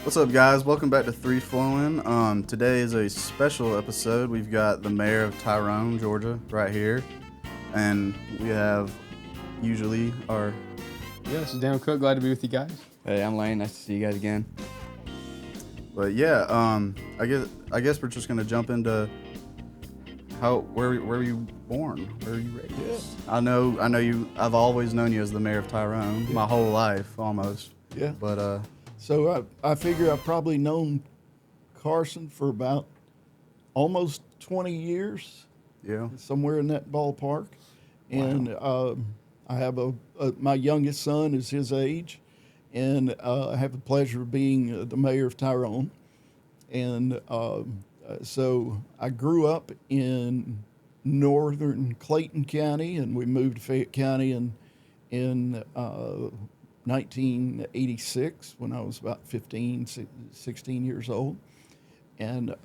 What's up, guys? Welcome back to ThreeFlowing. Today is a special episode. We've got the mayor of Tyrone, Georgia, right here, and we have usually our. Yeah, this is Dan Cook. Glad to be with you guys. Hey, I'm Lane. Nice to see you guys again. But yeah, I guess we're just gonna jump into where were you born? Where were you raised? Yeah. I know you. I've always known you as the mayor of Tyrone, my whole life almost. Yeah. But So I figure I've probably known Carson for about almost 20 years, yeah. somewhere in that ballpark. And I have my youngest son is his age, and I have the pleasure of being the mayor of Tyrone. And so I grew up in northern Clayton County, and we moved to Fayette County in 1986 when I was about 15, 16 years old. And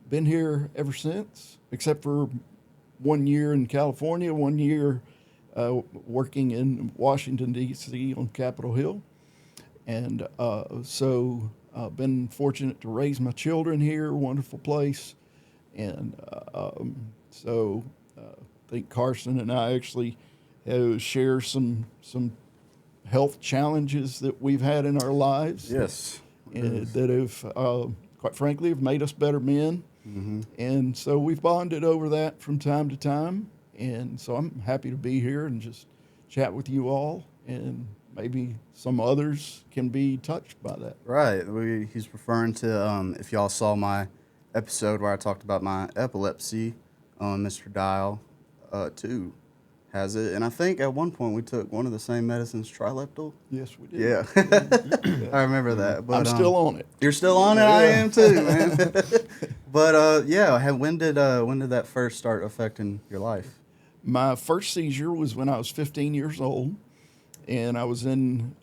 been here ever since, except for 1 year in California, 1 year working in Washington, D.C. on Capitol Hill. And so been fortunate to raise my children here, wonderful place. And so I think Carson and I actually share some health challenges that we've had in our lives. Yes. That have, quite frankly, have made us better men. Mm-hmm. And so we've bonded over that from time to time. And so I'm happy to be here and just chat with you all, and maybe some others can be touched by that. Right. He's referring to, if y'all saw my episode where I talked about my epilepsy, Mr. Dial, too, has it. And I think at one point we took one of the same medicines, Trileptal. Yes, we did. Yeah. I remember that. But I'm still on it. You're still on it? Yeah. I am too, man. But, when did that first start affecting your life? My first seizure was when I was 15 years old, and I was in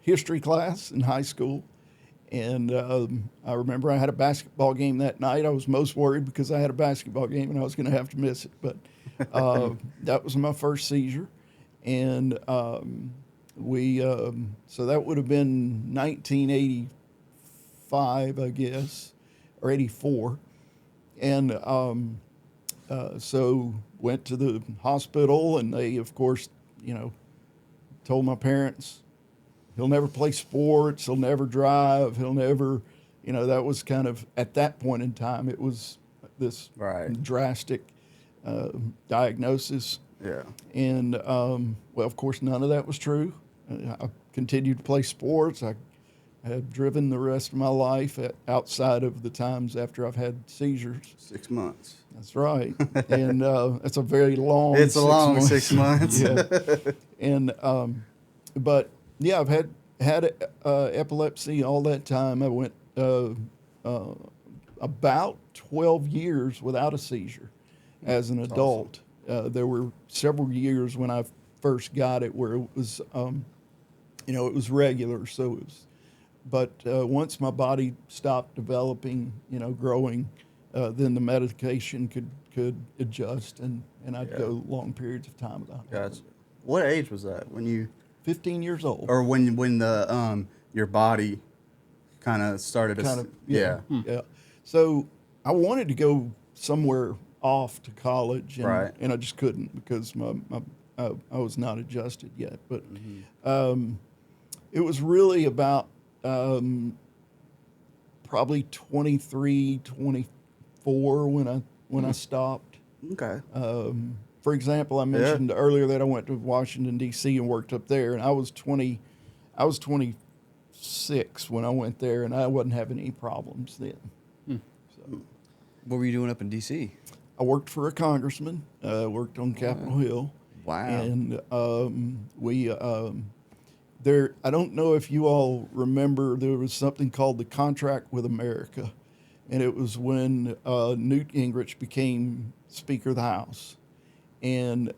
history class in high school. And I remember I had a basketball game that night. I was most worried because I had a basketball game and I was going to have to miss it. But that was my first seizure. And so that would have been 1985, I guess, or 84. And so went to the hospital, and they, of course, told my parents, he'll never play sports, he'll never drive, he'll never, that was kind of, at that point in time, it was this drastic diagnosis. Yeah. And, well, of course, none of that was true. I continued to play sports. I have driven the rest of my life outside of the times after I've had seizures. 6 months. That's right. And it's a very long It's a long months. 6 months. Yeah. And, but yeah, I've had epilepsy all that time. I went about 12 years without a seizure as an adult. Awesome. There were several years when I first got it where it was, it was regular. So it was, but once my body stopped developing, growing, then the medication could adjust, and I'd go long periods of time without it. Gotcha. What age was that when you? 15 years old. Or when the your body kind of started to yeah. So I wanted to go somewhere off to college, and I just couldn't because I was not adjusted yet. But it was really about probably 23, 24 when I stopped. Okay. For example, I mentioned earlier that I went to Washington, D.C. and worked up there, and I was 26 when I went there, and I wasn't having any problems then. So, What were you doing up in D.C.? I worked for a congressman, worked on Capitol Hill. Wow. And we there. I don't know if you all remember, there was something called the Contract with America, and it was when Newt Gingrich became Speaker of the House. And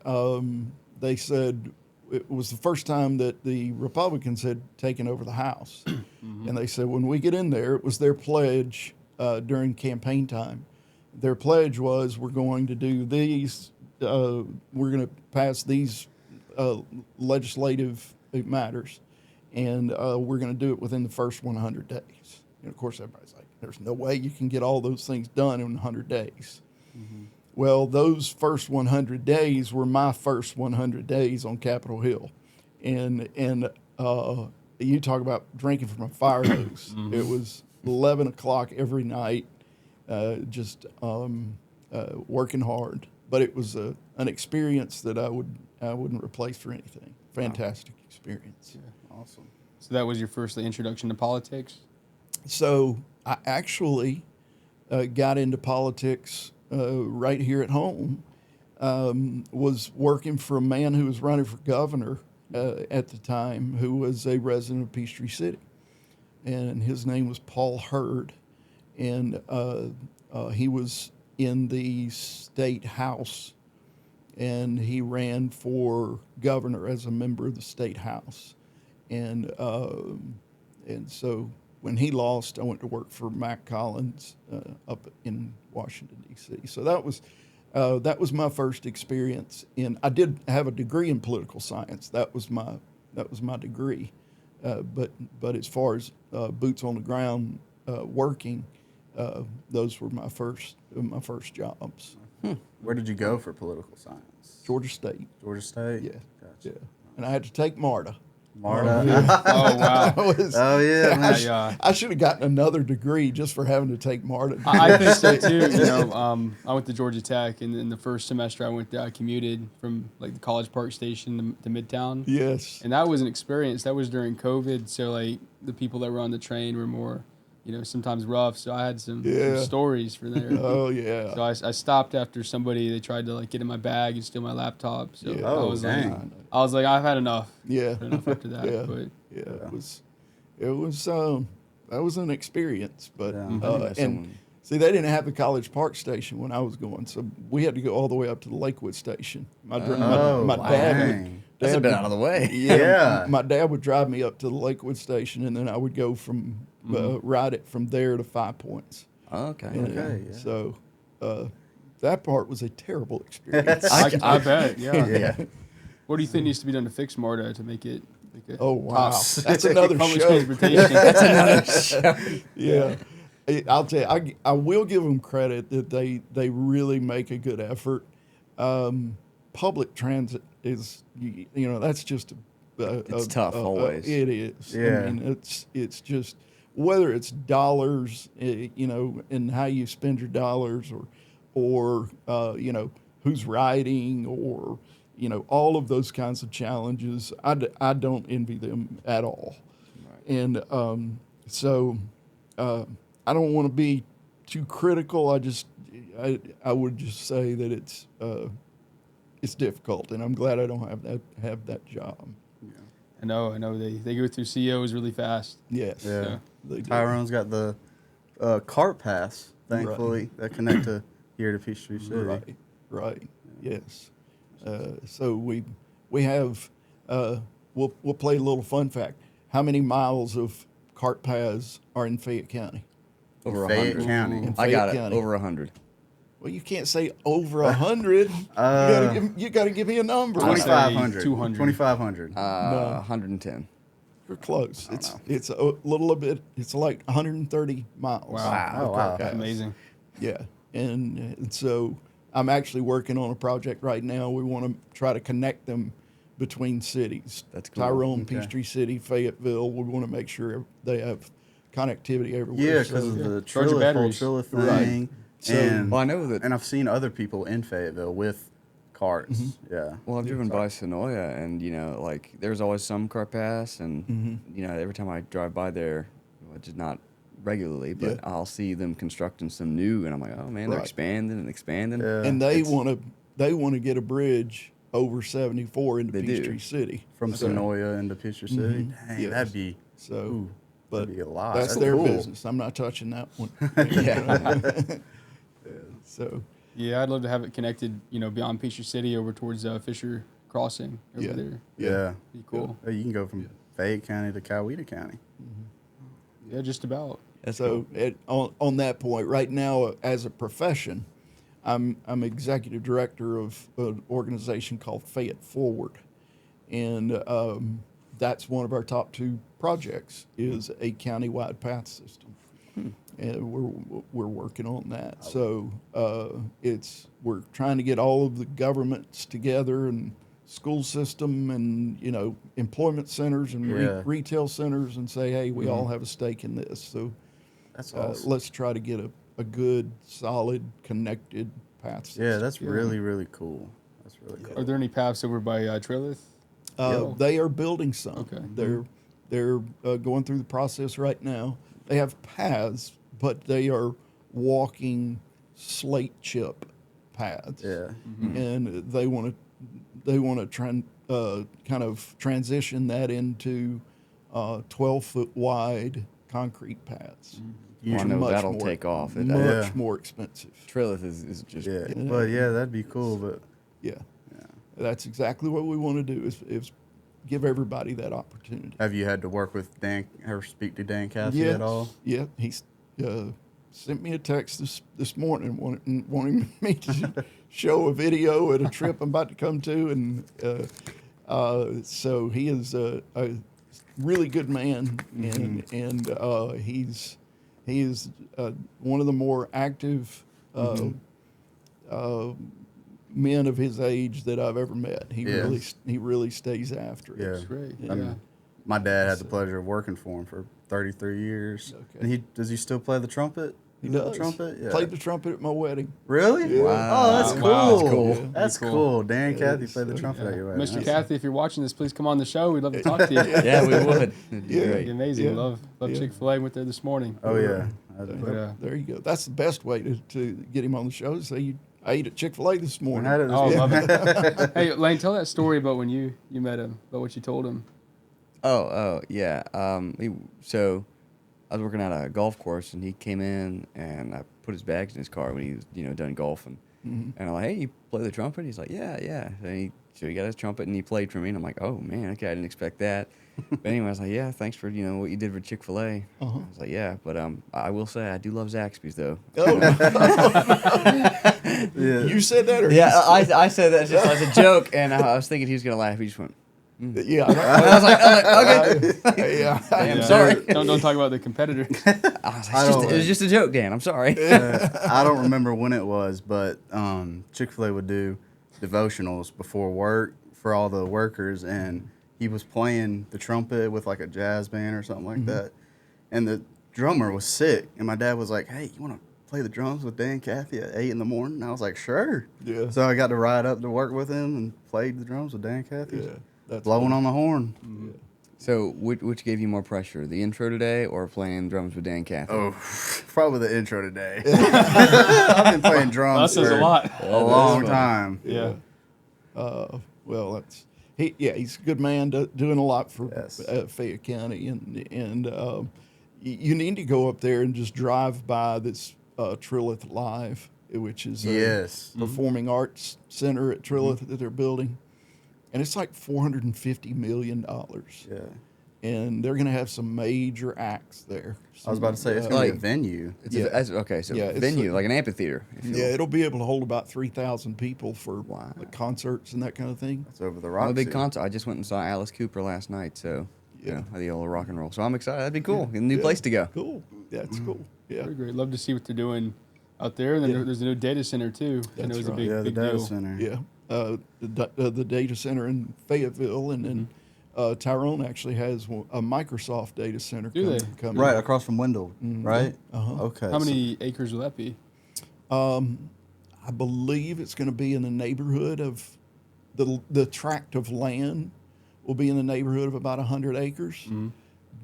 they said it was the first time that the Republicans had taken over the House. Mm-hmm. And they said when we get in there, it was their pledge during campaign time. Their pledge was, we're going to do these, we're going to pass these legislative matters. and we're going to do it within the first 100 days. And of course, everybody's like, "There's no way you can get all those things done in 100 days." Well, those first 100 days were my first 100 days on Capitol Hill, and you talk about drinking from a fire hose. It was 11 o'clock every night, just working hard. But it was an experience that I wouldn't replace for anything. Fantastic experience. Yeah. Awesome. So that was your first introduction to politics? So I actually got into politics right here at home. Was working for a man who was running for governor at the time, who was a resident of Peachtree City, and his name was Paul Hurd, and he was in the state house, and he ran for governor as a member of the state house, and so when he lost, I went to work for Mac Collins up in Washington D.C. So that was my first experience I did have a degree in political science. That was my degree, but as far as boots on the ground working, those were my first jobs. Where did you go for political science? Georgia State. Georgia State? Yeah. Gotcha. Yeah. And I had to take MARTA. MARTA. Oh, wow. Oh, yeah, man. Yeah. I should have gotten another degree just for having to take MARTA. I think so too. I went to Georgia Tech, and in the first semester I went there, I commuted from like the College Park station to Midtown. Yes. And that was an experience. That was during COVID, so like the people that were on the train were more, sometimes rough. So I had some stories for there. Oh yeah. So I stopped after they tried to get in my bag and steal my laptop. So Yeah. Oh, dang. I was like, I've had enough. Yeah. Had enough after that. Yeah. But It was that was an experience, but Yeah. and see, they didn't have the College Park station when I was going, so we had to go all the way up to the Lakewood station. My dad dang. That's a bit out of the way. Yeah. my dad would drive me up to the Lakewood station, and then I would go from ride it from there to 5 Points. Okay. Okay, yeah. So that part was a terrible experience. I bet. Yeah. Yeah. What do you think needs to be done to fix MARTA to make it like a Oh wow, top that's another public show. transportation? That's another show. Yeah, I'll tell you, I will give them credit that they really make a good effort. Public transit is that's just It's tough always. It is. Yeah. I mean, it's just whether it's dollars, and how you spend your dollars, or who's riding, or all of those kinds of challenges. I don't envy them at all. Right. And so I don't want to be too critical. I would just say that it's difficult, and I'm glad I don't have that job. I know. They go through COs really fast. Yes. Yeah. So, They do. Tyrone's got the cart pass, thankfully, that connect to here to Peachtree City. Right. Yes. So we have we'll play a little fun fact. How many miles of cart paths are in Fayette County? Over Fayette 100. County. In I got Fayette it. County. Over 100. Well, you can't say over 100. You got to give me a number. 2,500. 200. 2,500. 110. You're close. It's a little bit. It's like 130 miles. Wow. Oh, wow. That's amazing. Yeah, and so I'm actually working on a project right now. We want to try to connect them between cities. That's cool. Tyrone, Okay. Peachtree City, Fayetteville. We want to make sure they have connectivity everywhere. Yeah, So- because of the Charge your Trilla, batteries. Trilla Right. thing. So- and, Well, I know that. and I've seen other people in Fayetteville with carts. Mm-hmm. Yeah. Well, I've driven by Sonoya, and there's always some car pass, and Mm-hmm. every time I drive by there, which is not regularly, but Yeah. I'll see them constructing some new, and I'm like, oh man, they're Right. expanding and expanding. Yeah. and they It's- want to get a bridge over 74 into They do. Peachtree City. From So- Sonoya into Peachtree City. Dang, Yes. that'd be So, ooh, but that'd be a lot. that's their cool. business. I'm not touching that one. Yeah. So Yeah, I'd love to have it connected, beyond Peachtree City over towards Fisher Crossing over Yeah. there. Yeah. Be cool. You can go from Fayette County to Coweta County. Yeah, just about. That's So on that point, right now as a profession, I'm executive director of an organization called Fayette Forward, and that's one of our top 2 projects is a countywide path system. And we're working on that. So we're trying to get all of the governments together and school system and employment centers and retail centers and say, hey, we all have a stake in this. So That's awesome. let's try to get a good, solid, connected path system. Yeah, that's really, really cool. That's really cool. Are there any paths over by Trilith? They are building some. Okay. They're going through the process right now. They have paths, but they are walking slate chip paths. Yeah. And they want to kind of transition that into 12-foot wide concrete paths. I know that'll take off. Much more expensive. Trilith is just But yeah, that'd be cool. But Yeah. That's exactly what we want to do is give everybody that opportunity. have you had to work with Dan or speak to Dan Cathy at all? Yeah, he's sent me a text this morning wanting me to show a video at a trip I'm about to come to, and so he is a really good man, and he is one of the more active men of his age that I've ever met. He really stays after it. Yeah. That's great. I mean, my dad had the pleasure of working for him for 33 years. Okay. And does he still play the trumpet? He Is it does. the trumpet? Yeah. Played the trumpet at my wedding. Really? Yeah. Wow. Oh, that's cool. Wow. That's cool. Yeah. That's Pretty cool. cool. Dan Cathy Yes, played the trumpet at your wedding. Mr. That's- Cathy, if you're watching this, please come on the show. We'd love to talk to you. yeah, we would. It'd be Yeah. It'd great. be amazing. Yeah. Love Yeah. Chick-fil-A. Went there this morning. Oh, yeah. There you go. That's the best way to get him on the show. Say I ate at Chick-fil-A this morning. Oh, love it. Hey, Lane, tell that story about when you met him, about what you told him. Oh, yeah. So I was working at a golf course, and he came in, and I put his bags in his car when he was, done golfing. And I'm like, hey, you play the trumpet? He's like, yeah. So he got his trumpet, and he played for me, and I'm like, oh, man, okay, I didn't expect that. But anyway, I was like, yeah, thanks for, what you did for Chick-fil-A. I was like, yeah, but I will say I do love Zaxby's, though. Oh. You said that, or Yeah, I said that just as a joke, and I was thinking he was going to laugh. He just went, yeah. I was like, okay. Yeah. I'm sorry. Don't talk about the competitor. I was like, it was just a joke, Dan. I'm sorry. I don't remember when it was, but Chick-fil-A would do devotionals before work for all the workers, and he was playing the trumpet with like a jazz band or something like that. And the drummer was sick, and my dad was like, hey, you want to play the drums with Dan Cathy at 8 in the morning? And I was like, sure. Yeah. So I got to ride up to work with him and played the drums with Dan Cathy. Yeah. That's Blowing on the horn. So, which gave you more pressure, the intro today or playing drums with Dan Cathy? Oh, probably the intro today. I've been playing drums That says for a lot. a long time. Yeah. Well, he's a good man, doing a lot for Yes. Fayette County, and you need to go up there and just drive by this Trilith Live, which is a Yes. performing arts center at Trilith that they're building, and it's like $450 million. Yeah. And they're going to have some major acts there. I was about to say, it's Some, going to be a like- venue. Okay, so Yeah, it's venue, a- like an amphitheater. if you will. yeah, it'll be able to hold about 3,000 people for Wow. like concerts and that kind of thing. It's over the I'm Roxy. a big concert. I just went and saw Alice Cooper last night, so the old rock and roll. So I'm excited. That'd be cool. A new place to go. Cool. That's cool. Yeah. Very great. Love to see what they're doing out there. And then there's a new data center, too. I know That's it's a right. big, Yeah, the big data deal. center. Yeah. The data center in Fayetteville, and then Tyrone actually has a Microsoft data center Do they? coming. Right, across from Wendell, right? Okay. How many acres will that be? I believe it's going to be in the neighborhood of the tract of land will be in the neighborhood of about 100 acres,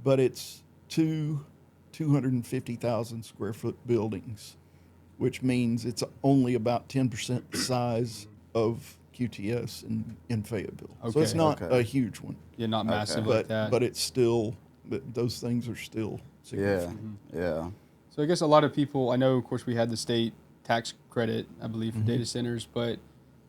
but it's 250,000 square foot buildings, which means it's only about 10% the size of QTS in Fayetteville. So it's Okay. not Okay. a huge one, Yeah, not massive like that. but it's still, those things are still Yeah, significant. yeah. So I guess a lot of people, I know, of course, we had the state tax credit, I believe, for data centers, but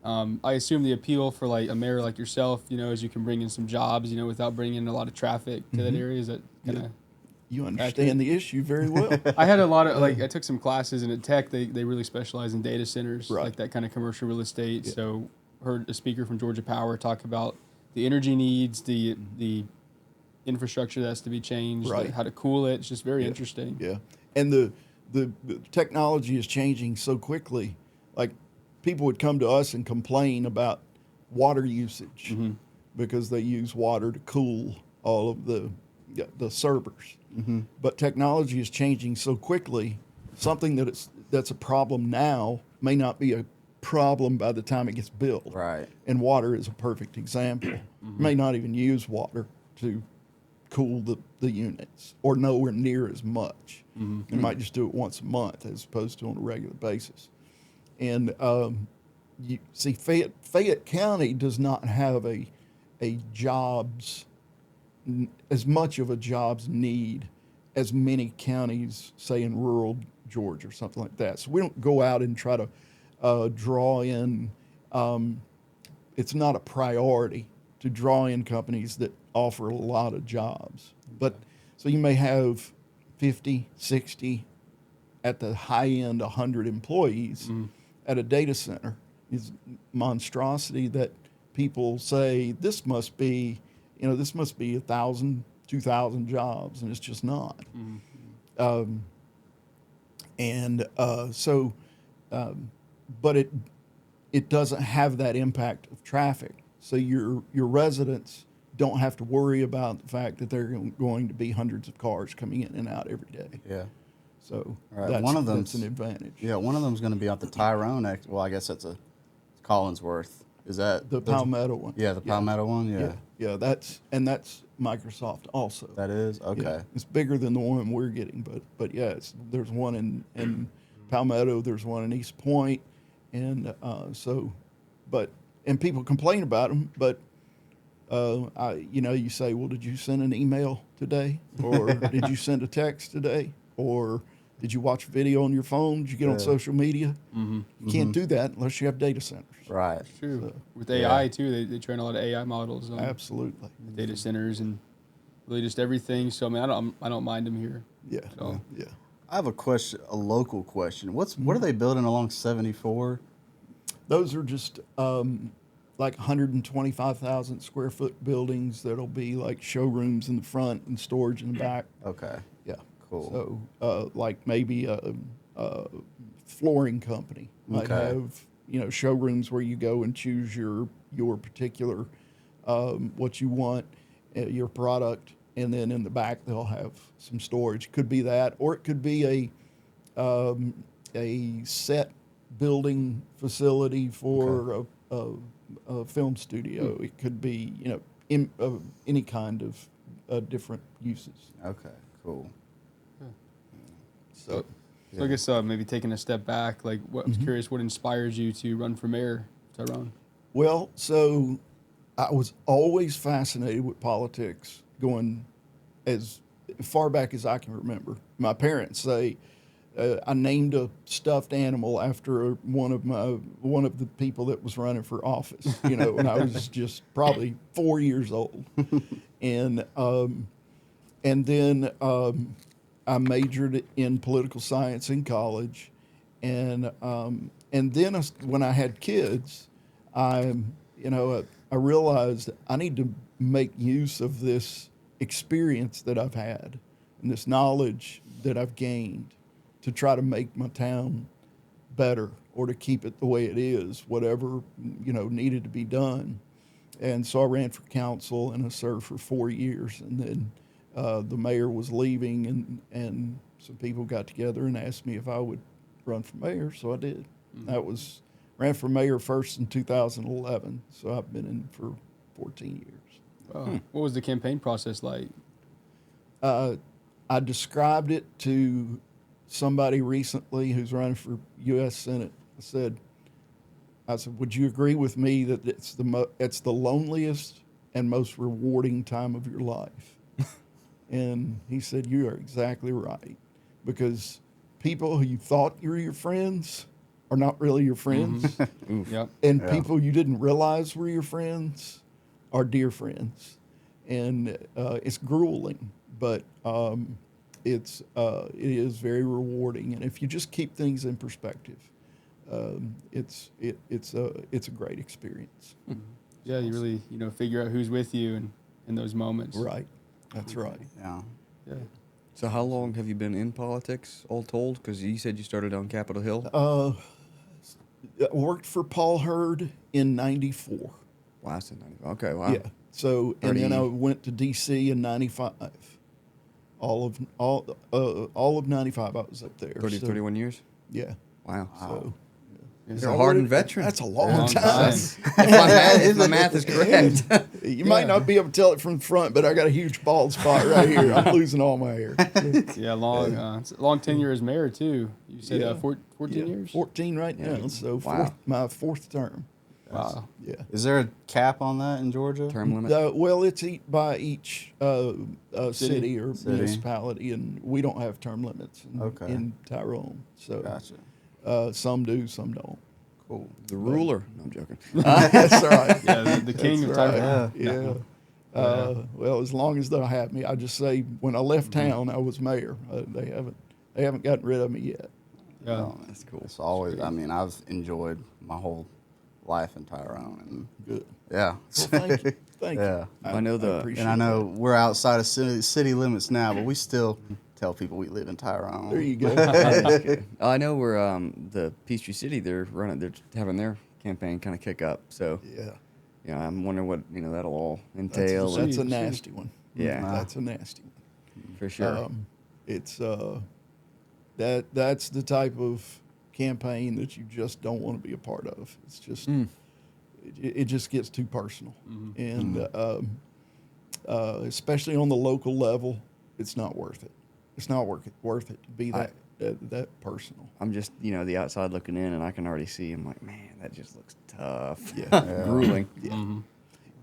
I assume the appeal for like a mayor like yourself, is you can bring in some jobs, without bringing in a lot of traffic to that area. Is that kind of? You understand the issue very well. I had a lot of I took some classes, and at Tech they really specialize in data centers, Right. like that kind of commercial real estate. So heard a speaker from Georgia Power talk about the energy needs, the infrastructure that has to be changed, Right. how to cool it. It's just very interesting. Yeah, and the technology is changing so quickly. Like people would come to us and complain about water usage because they use water to cool all of the servers. But technology is changing so quickly. Something that's a problem now may not be a problem by the time it gets built. Right. And water is a perfect example. You may not even use water to cool the units, or nowhere near as much. You might just do it once a month as opposed to on a regular basis. And you see, Fayette County does not have a jobs as much of a jobs need as many counties, say in rural Georgia or something like that. So we don't go out and try to draw in. It's not a priority to draw in companies that offer a lot of jobs. But so you may have 50, 60, at the high end, 100 employees at a data center. Is monstrosity that people say this must be 1,000, 2,000 jobs, and it's just not. But it doesn't have that impact of traffic. So your residents don't have to worry about the fact that they're going to be hundreds of cars coming in and out every day. Yeah. So Right. that's an advantage. Yeah, one of them's going to be out the Tyrone. Well, I guess that's a Collinsworth. Is that The Palmetto one. Yeah, the Palmetto one. Yeah. Yeah, that's Microsoft also. That is okay. Yeah, it's bigger than the one we're getting, but yeah, there's one in Palmetto, there's one in East Point, and and people complain about them, but you say, well, did you send an email today, or did you send a text today, or did you watch a video on your phone? Did you get on social media? You can't do that unless you have data centers. Right. True. So, With AI too, they train a lot of AI models on absolutely. the data centers and really just everything. So I mean, I don't mind them here. Yeah. at all. Yeah. I have a question, a local question. What are they building along 74? Those are just like 125,000 square foot buildings that'll be like showrooms in the front and storage in the back. Okay. Yeah. Cool. So like maybe a flooring company might Okay. have showrooms where you go and choose your particular what you want, your product, and then in the back they'll have some storage. Could be that, or it could be a set building facility for a film studio. It could be any kind of different uses. Okay. Cool. So I guess maybe taking a step back, like I was curious, what inspires you to run for mayor, Tyrone? Well, so I was always fascinated with politics, going as far back as I can remember. My parents say I named a stuffed animal after one of the people that was running for office. When I was just probably 4 years old, and then I majored in political science in college, and then when I had kids, I realized I need to make use of this experience that I've had and this knowledge that I've gained to try to make my town better, or to keep it the way it is, whatever needed to be done. And so I ran for council, and I served for 4 years, and then the mayor was leaving, and some people got together and asked me if I would run for mayor, so I did. Ran for mayor first in 2011, so I've been in for 14 years. What was the campaign process like? I described it to somebody recently who's running for U.S. Senate. I said, would you agree with me that it's the loneliest and most rewarding time of your life? And he said, you are exactly right, because people who you thought were your friends are not really your friends. Yep. And people you didn't realize were your friends are dear friends. And it's grueling, but it is very rewarding. And if you just keep things in perspective, it's a great experience. Yeah, you really figure out who's with you in those moments. Right. That's right. Yeah. Yeah. So how long have you been in politics, all told? Because you said you started on Capitol Hill. I worked for Paul Hurd in '94. Wow, that's in 95. Okay, wow. Yeah. So, and then 30. I went to D.C. in '95. All of '95, I was up there. 30, So, 31 years? Yeah. Wow. So You're a hardened veteran. That's a long Long time. time. If my math is correct. You might not be able to tell it from the front, but I got a huge bald spot right here. I'm losing all my hair. Yeah, it's a long tenure as mayor too. You said Yeah. 14 years. 14 right now. So Wow. my fourth term. Wow. Yeah. Is there a cap on that in Georgia? Term limit? Well, it's by each city or City. municipality, and we don't have term limits Okay. in Tyrone. So Gotcha. some do, some don't. Cool. The ruler. No, I'm joking. That's right. Yeah, the king of That's Tyrone. right. Yeah. Well, as long as they'll have me, I just say when I left town, I was mayor. They haven't gotten rid of me yet. Yeah. Oh, That's cool. It's always. I mean, I've enjoyed my whole life in Tyrone, and Good. yeah. Well, thank you. Thank Yeah. you. I know the- appreciate And I know that. we're outside of city limits now, but we still tell people we live in Tyrone. There you go. I know we're the Peachtree City. They're having their campaign kind of kick up. So Yeah. I'm wondering what that'll all That's, entail. that's a City. nasty one. Yeah. That's a nasty one. for sure. It's that's the type of campaign that you just don't want to be a part of. It's just it just gets too personal, and especially on the local level, it's not worth it. It's not worth it to be that personal. I'm just the outside looking in, and I can already see. I'm like, man, that just looks tough. Yeah. Grueling.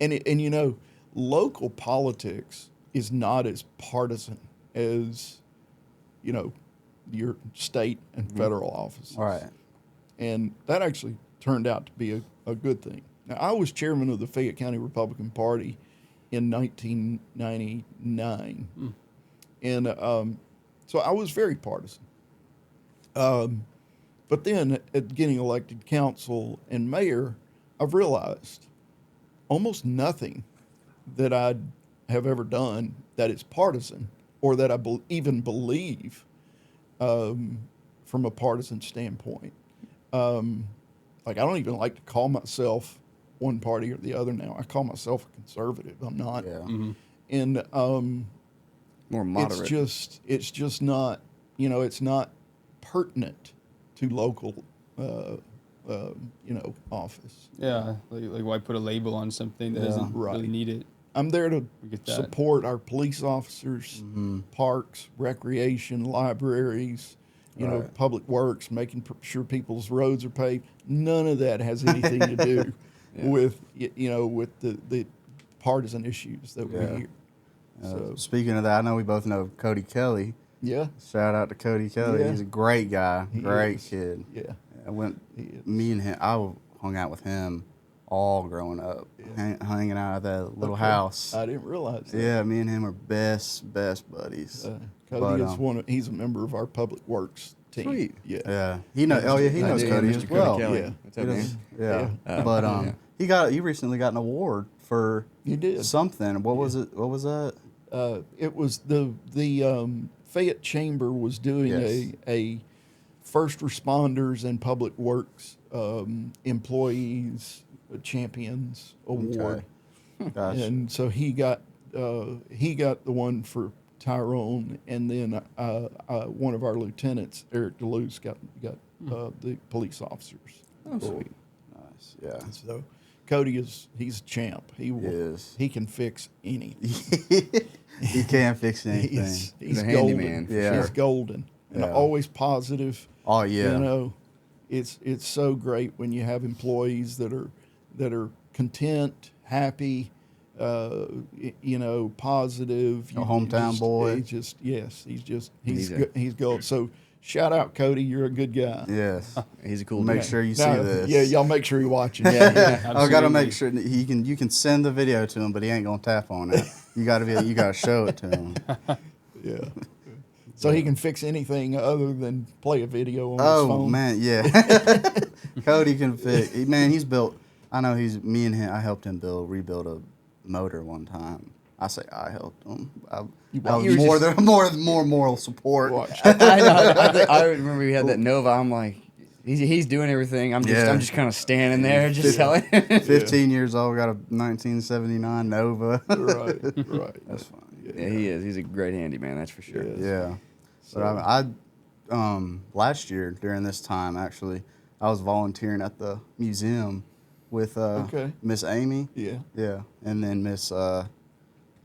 And local politics is not as partisan as your state and federal offices. Right. And that actually turned out to be a good thing. Now, I was chairman of the Fayette County Republican Party in 1999. And so I was very partisan. But then at getting elected council and mayor, I've realized almost nothing that I have ever done that is partisan or that I even believe from a partisan standpoint. Like, I don't even like to call myself one party or the other now. I call myself a conservative. I'm not. Yeah. And More moderate. it's just not, it's not pertinent to local, office. Yeah. Like why put a label on something that doesn't Right. really need it? I'm there to We get that. support our police officers, parks, recreation, libraries, Right. public works, making sure people's roads are paved. None of that has anything to do with with the partisan issues that we Yeah. hear. So Speaking of that, I know we both know Cody Kelly. yeah, Shout out to Cody Kelly. Yeah. He's a great guy, He great is. kid. yeah, He is. Me and him, I hung out with him all growing up, hanging out at that little Okay. house. I didn't realize that. Yeah, me and him are best buddies. Cody But, is he's a member of our public works team. Sweet. Yeah. Yeah, he knows. Oh yeah, he I knows do, Cody Mr. as Cody well. Kelly. Yeah. What's He up, man? does- yeah. Yeah. But he recently got an award for You did. something. What was it? What was that? It was the Fayette Chamber was doing Yes. a first responders and public works employees champions award, Gotcha. and so he got the one for Tyrone, and then one of our lieutenants, Eric DeLuce, got the police officers. Oh, sweet. Nice. Yeah. So Cody he's a champ. Is. He can fix anything. He can't fix anything. He's a golden. handyman, for Yeah. He's golden and Yeah. always positive. Oh yeah. It's so great when you have employees that are content, happy, positive. A hometown boy. He's gold. So shout out Cody, you're a good guy. Yes. He's a cool Make dude. sure you see Now, this. Yeah, y'all make sure you watch it. I gotta Absolutely. make sure that you can send the video to him, but he ain't gonna tap on it. You gotta show it to him. Yeah. So he can fix anything other than play a video on his Oh phone. man, yeah. Cody can fix. He's built. I know me and him. I helped him rebuild a motor one time. I say I helped him. I You was were more just- than more moral support. Watch. I know. I remember we had that Nova. I'm like, he's doing everything. I'm Yeah. just kind of standing there, just telling. 15 years old, got a 1979 Nova. Right. That's funny. Yeah, he is. He's a great handyman, that's for sure. Yes. Yeah. So- But I last year during this time actually, I was volunteering at the museum with Okay. Miss Amy. Yeah. Yeah, and then Miss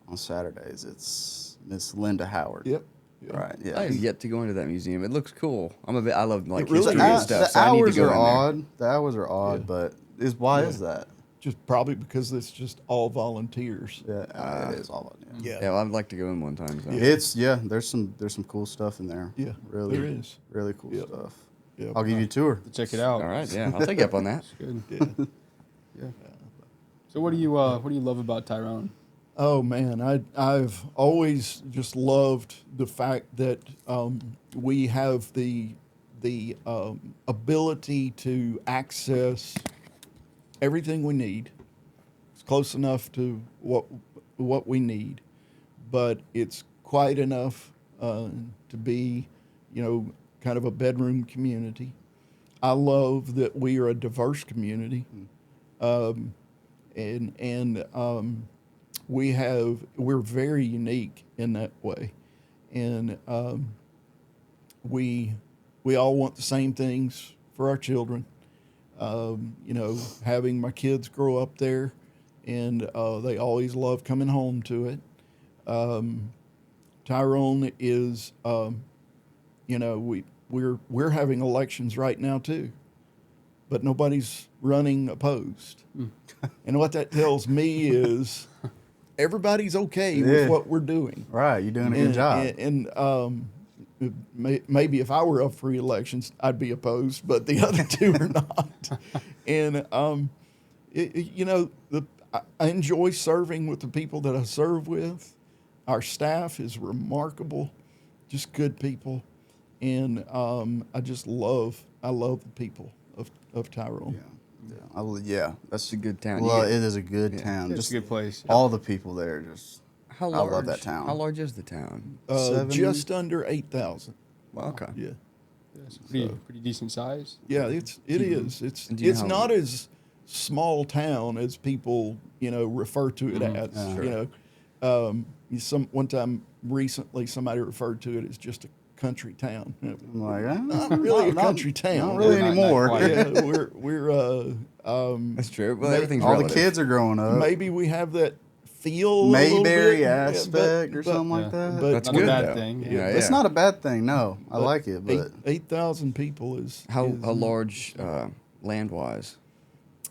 on Saturdays it's Miss Linda Howard. Yep. Yeah. Right. Yeah. I have yet to go into that museum. It looks cool. I love like It really history and is. stuff. The So I need to hours go are in there. odd. The hours are odd, Yeah. but why Yeah. is that? Just probably because it's just all volunteers. Yeah, it is all. Yeah. Yeah, well, I'd like to go in one time. So. It's there's some cool stuff in there. Yeah, Really. there is. Really cool Yep. stuff. Yep. I'll give you a tour. Check it out. All right, yeah, I'll take you up on that. Good. Yeah. Yeah. So what do you love about Tyrone? Oh man, I've always just loved the fact that we have the ability to access everything we need. It's close enough to what we need, but it's quiet enough to be, kind of a bedroom community. I love that we are a diverse community, and we're very unique in that way, and we all want the same things for our children. Having my kids grow up there, and they always love coming home to it. Tyrone is, we're having elections right now too, but nobody's running opposed. And what that tells me is everybody's okay with Yeah. what we're doing. Right, you're doing a good job. And maybe if I were up for elections, I'd be opposed, but the other two are not. And I enjoy serving with the people that I serve with. Our staff is remarkable, just good people, and I love the people of Tyrone. That's a good town. Well, Yeah. it is a good town. It's Just a good place. all the people there. Just How I large? love that town. How large is the town? Just under 8,000. Well, okay. Yeah, Yeah, it's pretty decent size. yeah, it is. It's And do you know how- not as small town as people refer to it as. Sure. One time recently, somebody referred to it as just a country town. I'm like, Not really a country town. Not really Not anymore. quite. Yeah, we're That's true. Well, May- everything's All relative. the kids are growing up. maybe we have that feel a little Mayberry bit, aspect or but- something like yeah. that. but- That's Not a good bad though. thing. Yeah, Yeah. It's not a bad thing. No, I like it, but 8,000 people is How is- large land wise?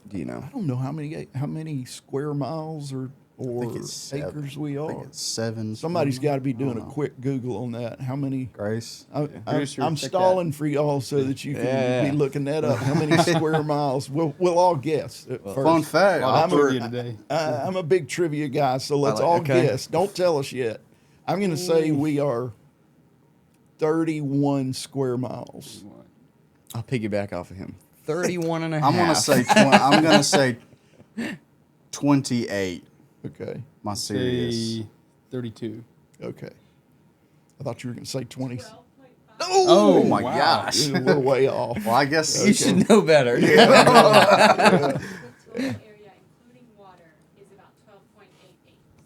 Do you know? I don't know how many square miles or think it's 7. acres we I think are. it's 7. Somebody's got to be doing a know. quick Google on that. How many? Grace. Producer, I'm check stalling for y'all so that you can Yeah. be looking that up. How many square miles? We'll all guess at first. Fun fact. A lot of I'm a- trivia today. I'm a big trivia guy, so let's like- all okay. guess. Don't tell us yet. I'm going to say we are 31 square miles. I'll piggyback off of him. 31 and a half. I'm gonna say. I'm gonna say 28. Okay. My serious. Say 32. Okay. I thought you were going to say 20. Oh my wow. gosh. We're way off. Well, I guess You should know better. The total area, including water, is about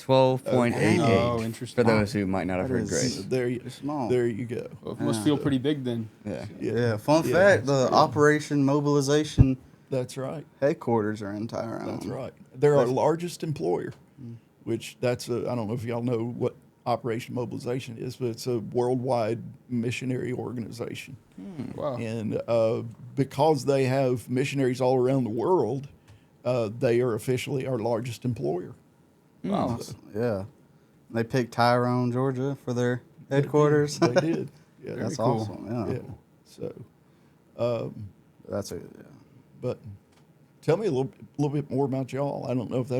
12.88. 12.88. Oh, interesting. For those who might not have That heard is- Grace. small. There you go. Well, it must feel pretty big then. Yeah. Yeah. Fun Yeah. fact: the Operation Mobilization That's right. headquarters are in Tyrone. That's right. They're our largest employer, which I don't know if y'all know what Operation Mobilization is, but it's a worldwide missionary organization. Wow. And because they have missionaries all around the world, they are officially our largest employer. Wow. Yeah. They picked Tyrone, Georgia, for their headquarters. They did. Yeah, That's cool. awesome. Yeah. yeah. So, That's a. Yeah. but tell me a little bit more about y'all. I don't know if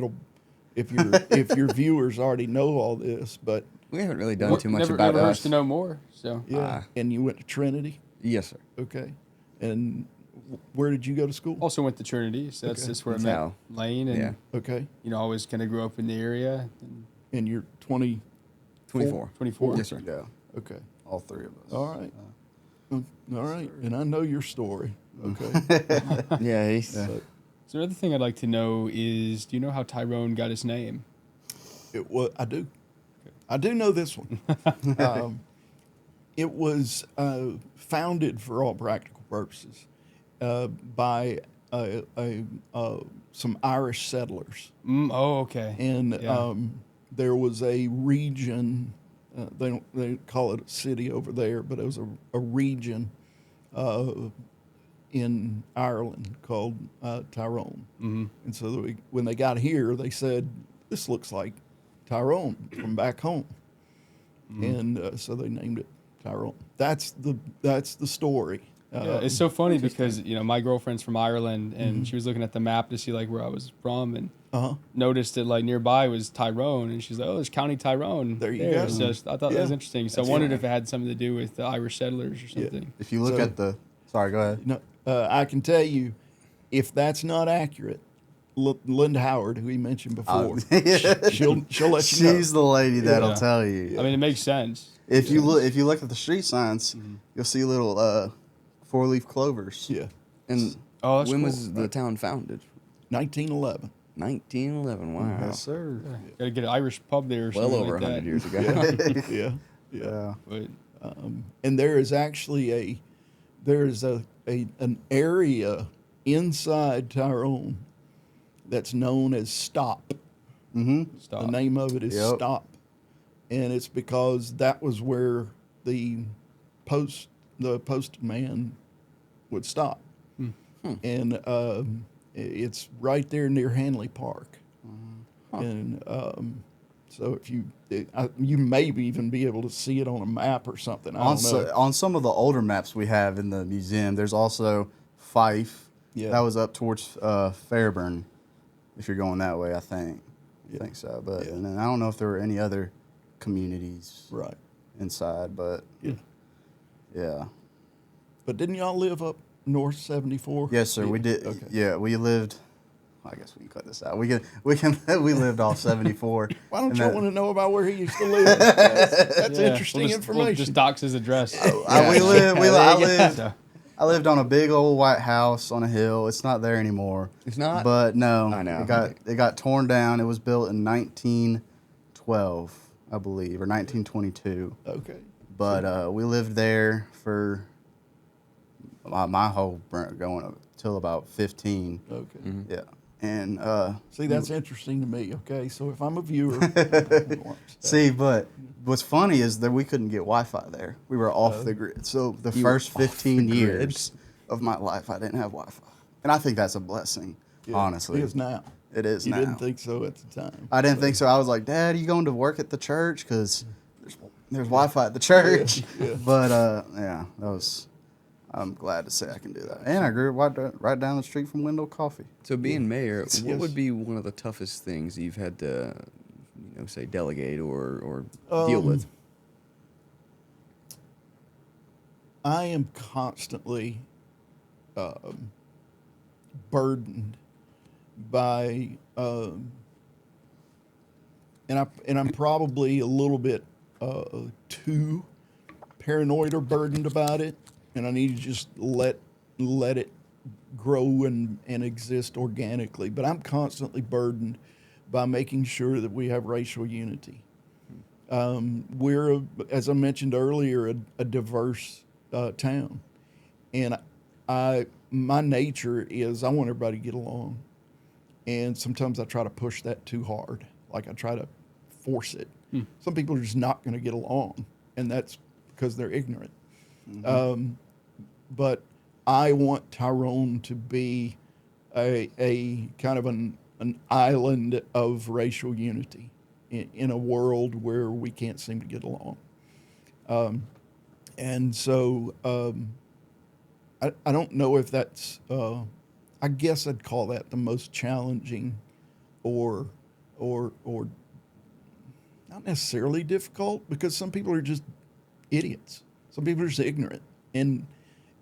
if your viewers already know all this, but We haven't really done too much never, about never hurts us. to know more. So yeah. And you went to Trinity, Yes, sir. okay? And where did you go to school? also went to Trinity, so that's Okay. just where That's I met how- Lane, and Yeah. Okay. always kind of grew up in the area. And And you're 20. 24. 24. Yes, sir. Yeah, Okay. all three of us. All right. All right. And I know your story. Okay. Yeah, he's But So another thing I'd like to know is, do you know how Tyrone got his name? I do. I do know this one. It was founded for all practical purposes by some Irish settlers. Oh, okay. And Yeah. there was a region. They call it a city over there, but it was a region in Ireland called Tyrone. Mm-hmm. And so when they got here, they said, "This looks like Tyrone from back home," and so they named it Tyrone. That's the story. Yeah, it's so funny because my girlfriend's from Ireland and she was looking at the map to see like where I was from and noticed that like nearby was Tyrone and she's like, oh, there's County Tyrone. There you go. So I thought that was Yeah. interesting. So That's I wondered right. if it had something to do with the Irish settlers or something. If you look So- at the, sorry, go ahead. No, I can tell you, if that's not accurate, Linda Howard, who he mentioned before, she'll let you know. She's the lady that'll Yeah. tell you. I mean, it makes sense. If you look at the street signs, you'll see little 4-leaf clovers. Yeah, And Oh, that's when cool. was the town founded? 1911. 1911. Wow. Yes, sir. Got to get an Irish pub there or Well something over like 100 that. years ago. Yeah. Yeah. But And there is actually an area inside Tyrone that's known as Stop. stop. The name of it is Yep. Stop, and it's because that was where the postman would stop, and it's right there near Hanley Park, and so if you may even be able to see it on a map or something. I don't know. On some of the older maps we have in the museum, there's also Fife. Yeah. That was up towards Fairburn, if you're going that way, I think. I think so. But Yeah. and then I don't know if there were any other communities Right. inside, but Yeah. yeah. But didn't y'all live up North 74? Yes, sir. We did. Okay. Yeah, we lived. I guess we can cut this out. We lived off 74. Why don't and y'all that- want to know about where he used to live? That's Yeah, interesting we'll information. just dox his address. I lived on a big old white house on a hill. It's not there anymore. It's not? But no, I know. it got torn down. It was built in 1912, I believe, or 1922. Okay. But we lived there for my whole going up till about 15. Okay. Yeah, and See, that's interesting to me. Okay, so if I'm a viewer, see, but what's funny is that we couldn't get Wi-Fi there. We were off the grid. So the You were first off the 15 grid? years of my life, I didn't have Wi-Fi, and I think that's a blessing. Honestly, it is now. It is You now. didn't think so at the time. I didn't think so. I was like, Dad, are you going to work at the church? Because there's Wi-Fi at the church. Yeah. But yeah, that was. I'm glad to say I can do that. And I grew right down the street from Wendell Coffee. So being mayor, what Yes. would be one of the toughest things you've had to, say delegate or deal with? I am constantly burdened by, and I'm probably a little bit too paranoid or burdened about it, and I need to just let it grow and exist organically. But I'm constantly burdened by making sure that we have racial unity. We're, as I mentioned earlier, a diverse town, and my nature is I want everybody to get along, and sometimes I try to push that too hard, like I try to force it. Some people are just not going to get along, and that's because they're ignorant. But I want Tyrone to be a kind of an island of racial unity in a world where we can't seem to get along. And so I don't know if that's, I guess I'd call that the most challenging or not necessarily difficult, because some people are just idiots. Some people are just ignorant. And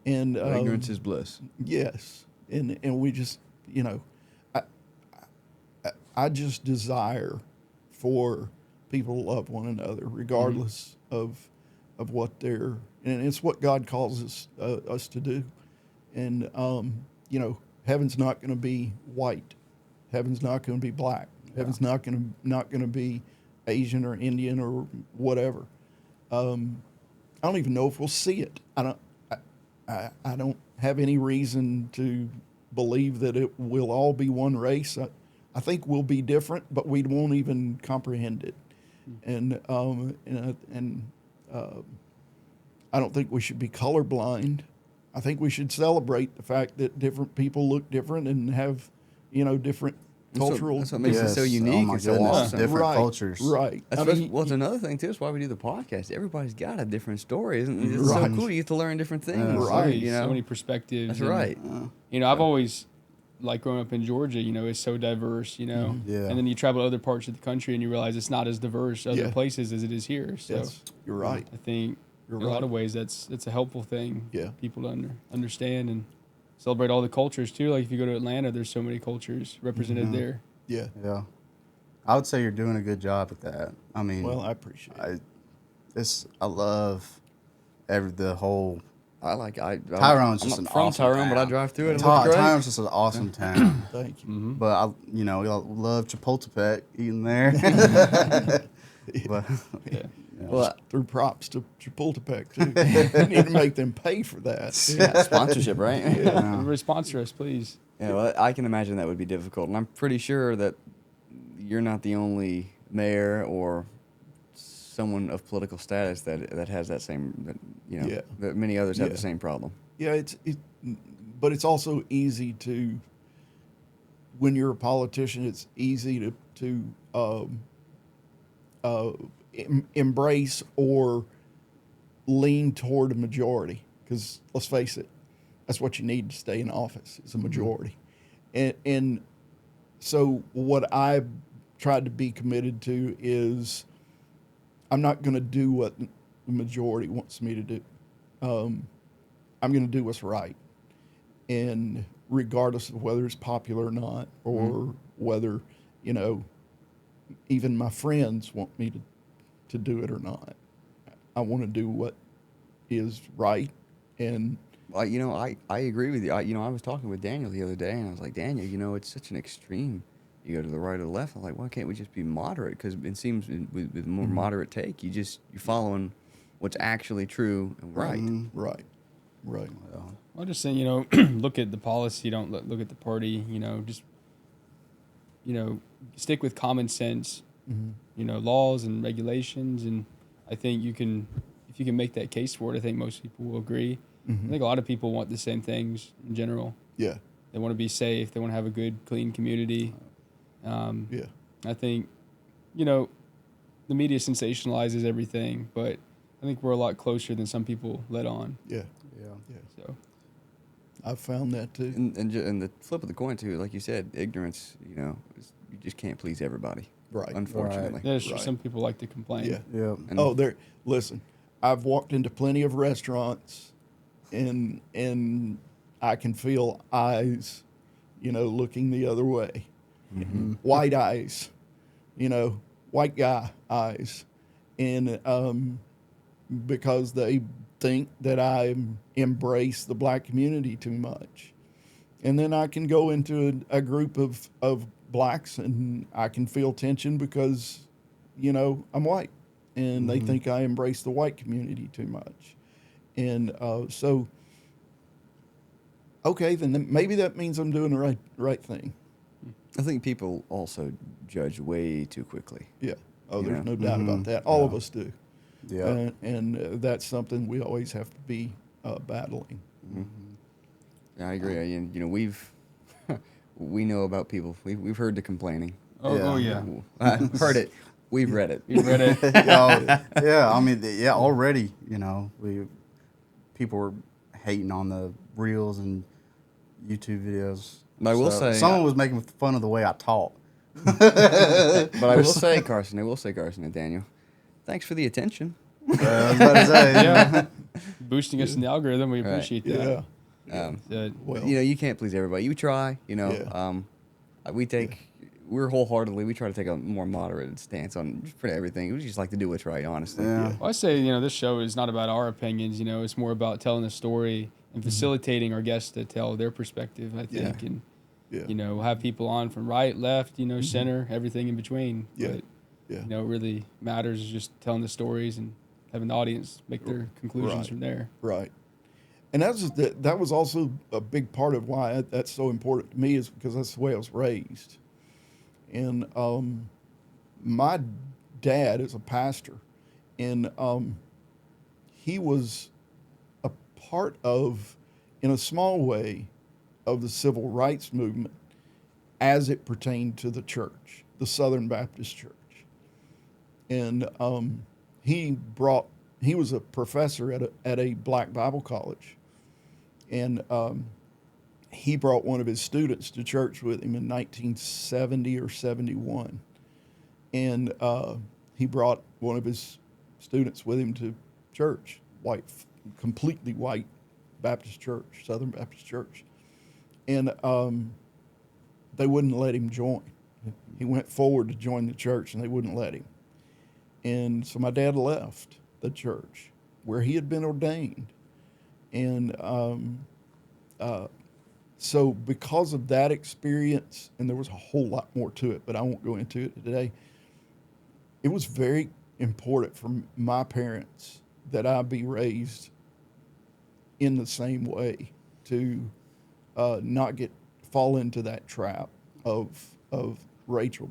Ignorance is bliss. yes. And we just, I just desire for people love one another, regardless of what they're, and it's what God calls us to do. And heaven's not going to be white, heaven's not going to be black, heaven's not going to be Asian or Indian or whatever. I don't even know if we'll see it. I don't have any reason to believe that it will all be one race. I think we'll be different, but we won't even comprehend it. And I don't think we should be colorblind. I think we should celebrate the fact that different people look different and have, different cultural. That's what makes it so unique. Oh my and so goodness, awesome. different Right, cultures. right. It's another thing too. It's why we do the podcast. Everybody's got a different story, isn't it? It's so Right. cool. You get to learn different things. Right. So many perspectives. That's and, right. I've always, like growing up in Georgia, it's so diverse, Yeah. And then you travel to other parts of the country and you realize it's not as diverse other Yeah. places as it is here. So Yes, you're right. I think You're in a lot right. of ways it's a helpful thing. Yeah. People to understand and celebrate all the cultures too. Like if you go to Atlanta, there's so many cultures represented there. Yeah. Yeah. I would say you're doing a good job at that. I mean, Well, I appreciate it. I love the whole. I'm Tyrone's just not an from awesome Tyrone, but I town. drive through it. It looks great. Tyrone's just an awesome town. Thank you. Mm-hmm. But I love Chapultepec eating there. But Yeah. Well, Through props to Chapultepec too. You need to make them pay for that. yeah, sponsorship, right? Everybody sponsor us, please. Yeah, well, I can imagine that would be difficult, and I'm pretty sure that you're not the only mayor or someone of political status that has that same, Yeah. that many others have Yeah. the same problem. Yeah, but it's also easy to, when you're a politician, it's easy to embrace or lean toward a majority. Because let's face it, that's what you need to stay in office is a majority. And so what I've tried to be committed to is I'm not going to do what the majority wants me to do. I'm going to do what's right. And regardless of whether it's popular or not, or whether, even my friends want me to do it or not, I want to do what is right. And Well, I agree with you. I was talking with Daniel the other day, and I was like, Daniel, it's such an extreme. You go to the right or the left. I'm like, why can't we just be moderate? Because it seems with a more moderate take, you're following what's actually true and right. right. I'm just saying, look at the policy, don't look at the party, just, stick with common sense, laws and regulations. And I think if you can make that case for it, I think most people will agree. I think a lot of people want the same things in general. Yeah. They want to be safe. They want to have a good, clean community. Yeah. I think, the media sensationalizes everything, but I think we're a lot closer than some people let on. Yeah. yeah. So I've found that too. And the flip of the coin too, like you said, ignorance. You just can't please everybody. Right. Unfortunately. yeah, sure, Right. some people like to complain. Yeah. Yeah. And Listen, I've walked into plenty of restaurants and I can feel eyes, looking the other way. White eyes, white guy eyes. And because they think that I embrace the black community too much. And then I can go into a group of blacks and I can feel tension because, I'm white. And they think I embrace the white community too much. And so, okay, then maybe that means I'm doing the right thing. I think people also judge way too quickly. Yeah. Oh, You there's know. no doubt about that. All of us do. Yeah. And that's something we always have to be battling. Yeah, I agree. And we know about people. We've heard the complaining. Oh yeah. Heard it. We've read it. You read it. Yeah. I mean, already, people were hating on the reels and YouTube videos. But I will say- someone was making fun of the way I talk. But I will say, Carson and Daniel, thanks for the attention. I was about to say, Yeah. Boosting us in the algorithm, we Right. appreciate Yeah. that. Well, You can't please everybody. You try. Yeah. We take we're wholeheartedly, we try to take a more moderated stance on just pretty everything. We just like to do what's right, honestly. Yeah. Well, I say, this show is not about our opinions. It's more about telling a story and facilitating our guests to tell their perspective, I think. And, Yeah. we'll have people on from right, left, center, everything in between. Yeah. But, Yeah. what really matters is just telling the stories and having the audience make their conclusions Right. from there. Right. And that was also a big part of why that's so important to me, is because that's the way I was raised. And my dad is a pastor, and he was a part of, in a small way, of the civil rights movement as it pertained to the church, the Southern Baptist Church. And he was a professor at a black Bible college, and he brought one of his students to church with him in 1970 or 71, and he brought one of his students with him to church, completely white Baptist church, Southern Baptist church, and they wouldn't let him join. He went forward to join the church, and they wouldn't let him. And so my dad left the church where he had been ordained. And so because of that experience, and there was a whole lot more to it, but I won't go into it today, it was very important for my parents that I be raised in the same way, to not fall into that trap of racial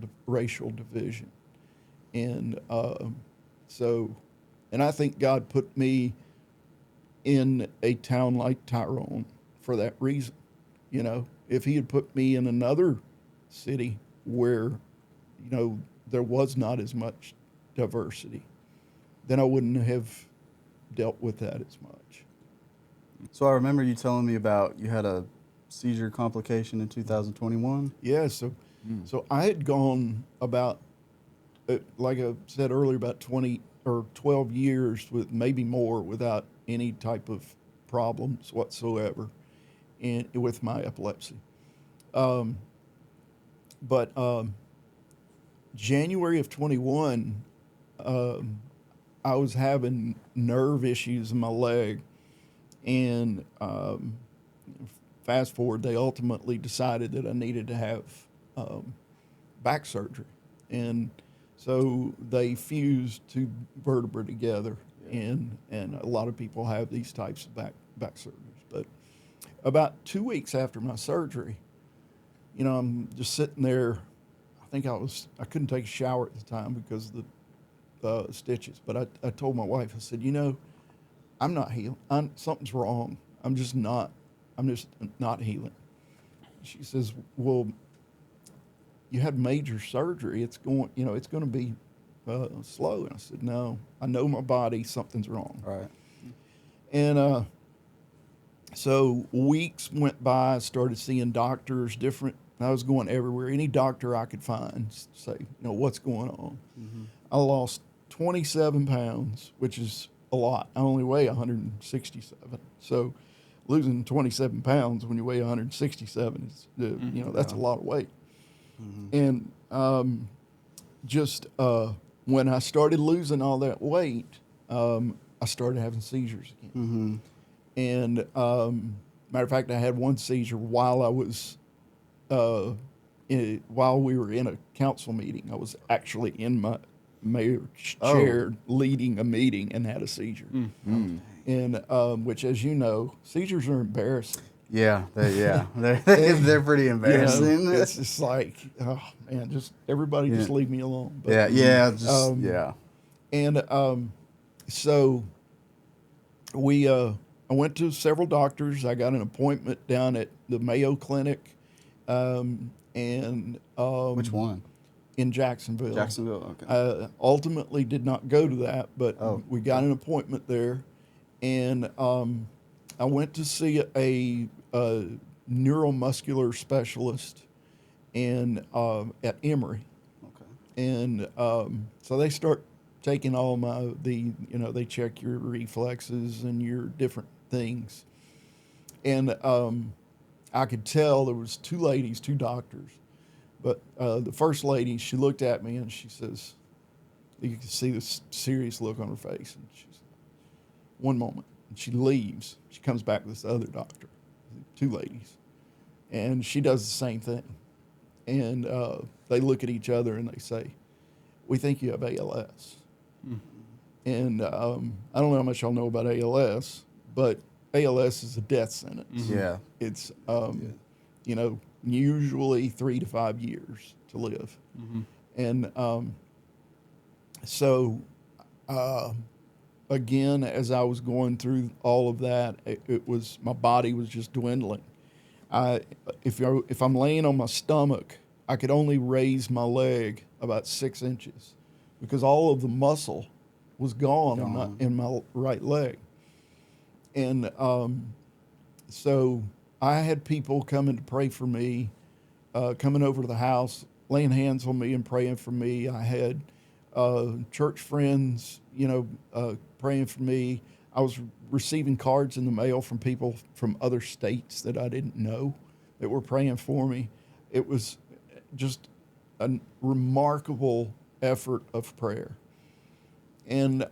division. And and I think God put me in a town like Tyrone for that reason. If he had put me in another city where, there was not as much diversity, then I wouldn't have dealt with that as much. So I remember you telling me about you had a seizure complication in 2021. Yeah, so I had gone about, like I said earlier, about 20 or 12 years, with maybe more, without any type of problems whatsoever with my epilepsy. But January of 21, I was having nerve issues in my leg, and fast forward, they ultimately decided that I needed to have back surgery, and so they fused two vertebrae together, and a lot of people have these types of back surgeries. But about 2 weeks after my surgery, I'm just sitting there. I think I couldn't take a shower at the time because of the stitches. But I told my wife, I said, I'm not healing. Something's wrong. I'm just not healing. She says, well, you had major surgery. It's going to be slow. And I said, no, I know my body, something's wrong. Right. And so weeks went by. I started seeing doctors, I was going everywhere. Any doctor I could find, say, what's going on. Mm-hmm. I lost 27 pounds, which is a lot. I only weigh 167. So losing 27 pounds when you weigh 167 is, that's a lot of weight. Mm-hmm. And when I started losing all that weight, I started having seizures again. Mm-hmm. And matter of fact, I had one seizure while I was while we were in a council meeting. I was actually in my mayor's chair leading a meeting and had a seizure. Mm-hmm. And which, as you know, seizures are embarrassing. Yeah, they're pretty embarrassing. It's just like, oh man, just everybody just leave me alone. But, And so I went to several doctors. I got an appointment down at the Mayo Clinic, and which one? In Jacksonville. Jacksonville, okay. Ultimately did not go to that, but we got an appointment there, and I went to see a neuromuscular specialist at Emory. Okay. And so they start taking all they check your reflexes and your different things. And I could tell there was two doctors But the first lady, she looked at me and she says, you can see this serious look on her face. And she said, one moment. And she leaves. She comes back with this other doctor, two ladies. And she does the same thing. And they look at each other and they say, we think you have ALS. Mm-hmm. And I don't know how much y'all know about ALS, but ALS is a death sentence. Mm-hmm. Yeah. It's, you know, usually 3 to 5 years to live. Mm-hmm. And so, again, as I was going through all of that, it was, my body was just dwindling. If I'm laying on my stomach, I could only raise my leg about 6 inches because all of the muscle was gone. In my right leg. And so I had people coming to pray for me, coming over to the house, laying hands on me and praying for me. I had church friends, you know, praying for me. I was receiving cards in the mail from people from other states that I didn't know that were praying for me. It was just a remarkable effort of prayer. And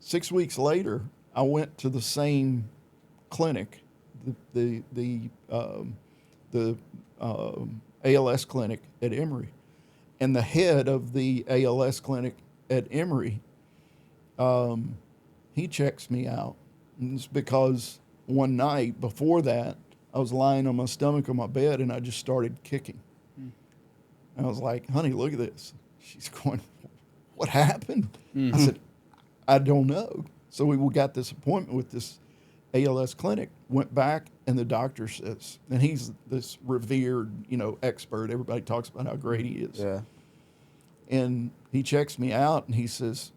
6 weeks later, I went to the same clinic, the ALS clinic at Emory, and the head of the ALS clinic at Emory, he checks me out. And it's because one night before that, I was lying on my stomach on my bed and I just started kicking. And I was like, honey, look at this. She's going, what happened? Mm-hmm. I said, I don't know. So we got this appointment with this ALS clinic, went back, and the doctor says, and he's this revered, you know, expert. Everybody talks about how great he is. Yeah. And he checks me out and he says,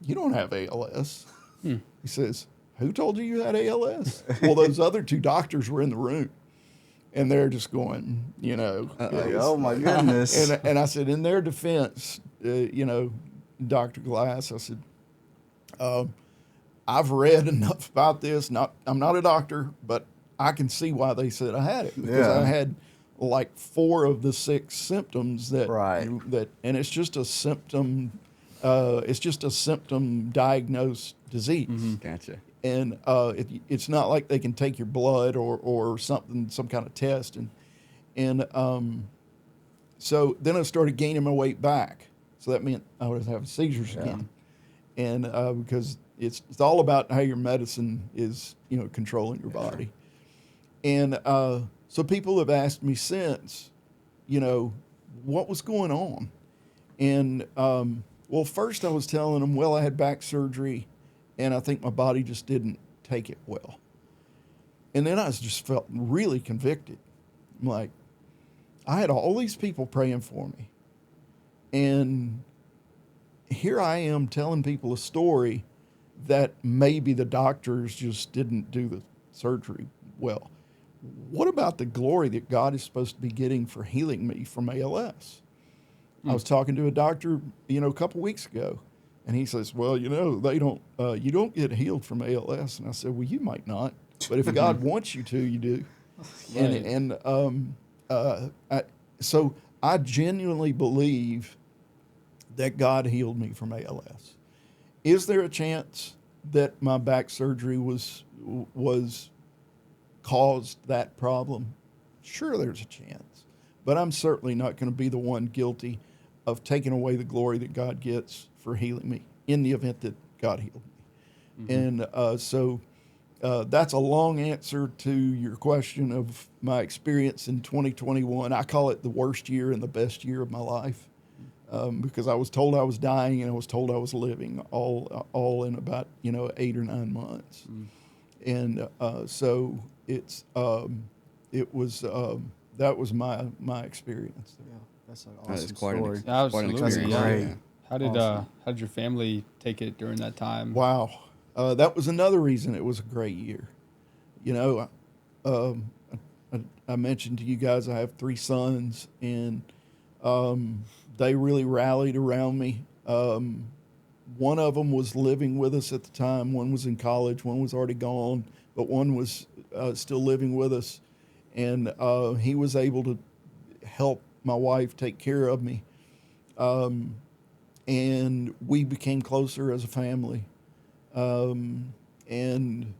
you don't have ALS. He says, who told you you had ALS? Well, those other two doctors were in the room. And they're just going, you know. Oh, my goodness. And I said, in their defense, you know, Dr. Glass, I said, I've read enough about this. I'm not a doctor, but I can see why they said I had it. Because I had like 4 of the 6 symptoms that, and it's just a symptom, diagnosed disease. Mm-hmm. Gotcha. And it's not like they can take your blood or something, some kind of test. And so then I started gaining my weight back. So that meant I was having seizures again. And because it's all about how your medicine is, you know, controlling your body. And so people have asked me since, you know, what was going on? And well, first I was telling them, well, I had back surgery, and I think my body just didn't take it well. And then I just felt really convicted. I'm like, I had all these people praying for me. And here I am telling people a story that maybe the doctors just didn't do the surgery well. What about the glory that God is supposed to be getting for healing me from ALS? I was talking to a doctor, you know, a couple weeks ago, and he says, well, you know, you don't get healed from ALS. And I said, well, you might not, but if God wants you to, you do. Right. So I genuinely believe that God healed me from ALS. Is there a chance that my back surgery was caused that problem? Sure, there's a chance, but I'm certainly not going to be the one guilty of taking away the glory that God gets for healing me in the event that God healed me. Mm-hmm. And so that's a long answer to your question of my experience in 2021. I call it the worst year and the best year of my life. Because I was told I was dying and I was told I was living all in about, you know, 8 or 9 months. And so it's that was my experience. Yeah, that's an awesome That is quite story. Absolutely. That's great. Yeah. How did your family take it during that time? Wow, that was another reason it was a great year. You know, I mentioned to you guys I have 3 sons, and they really rallied around me. One of them was living with us at the time. One was in college. One was already gone, but one was still living with us. And he was able to help my wife take care of me. And we became closer as a family. And,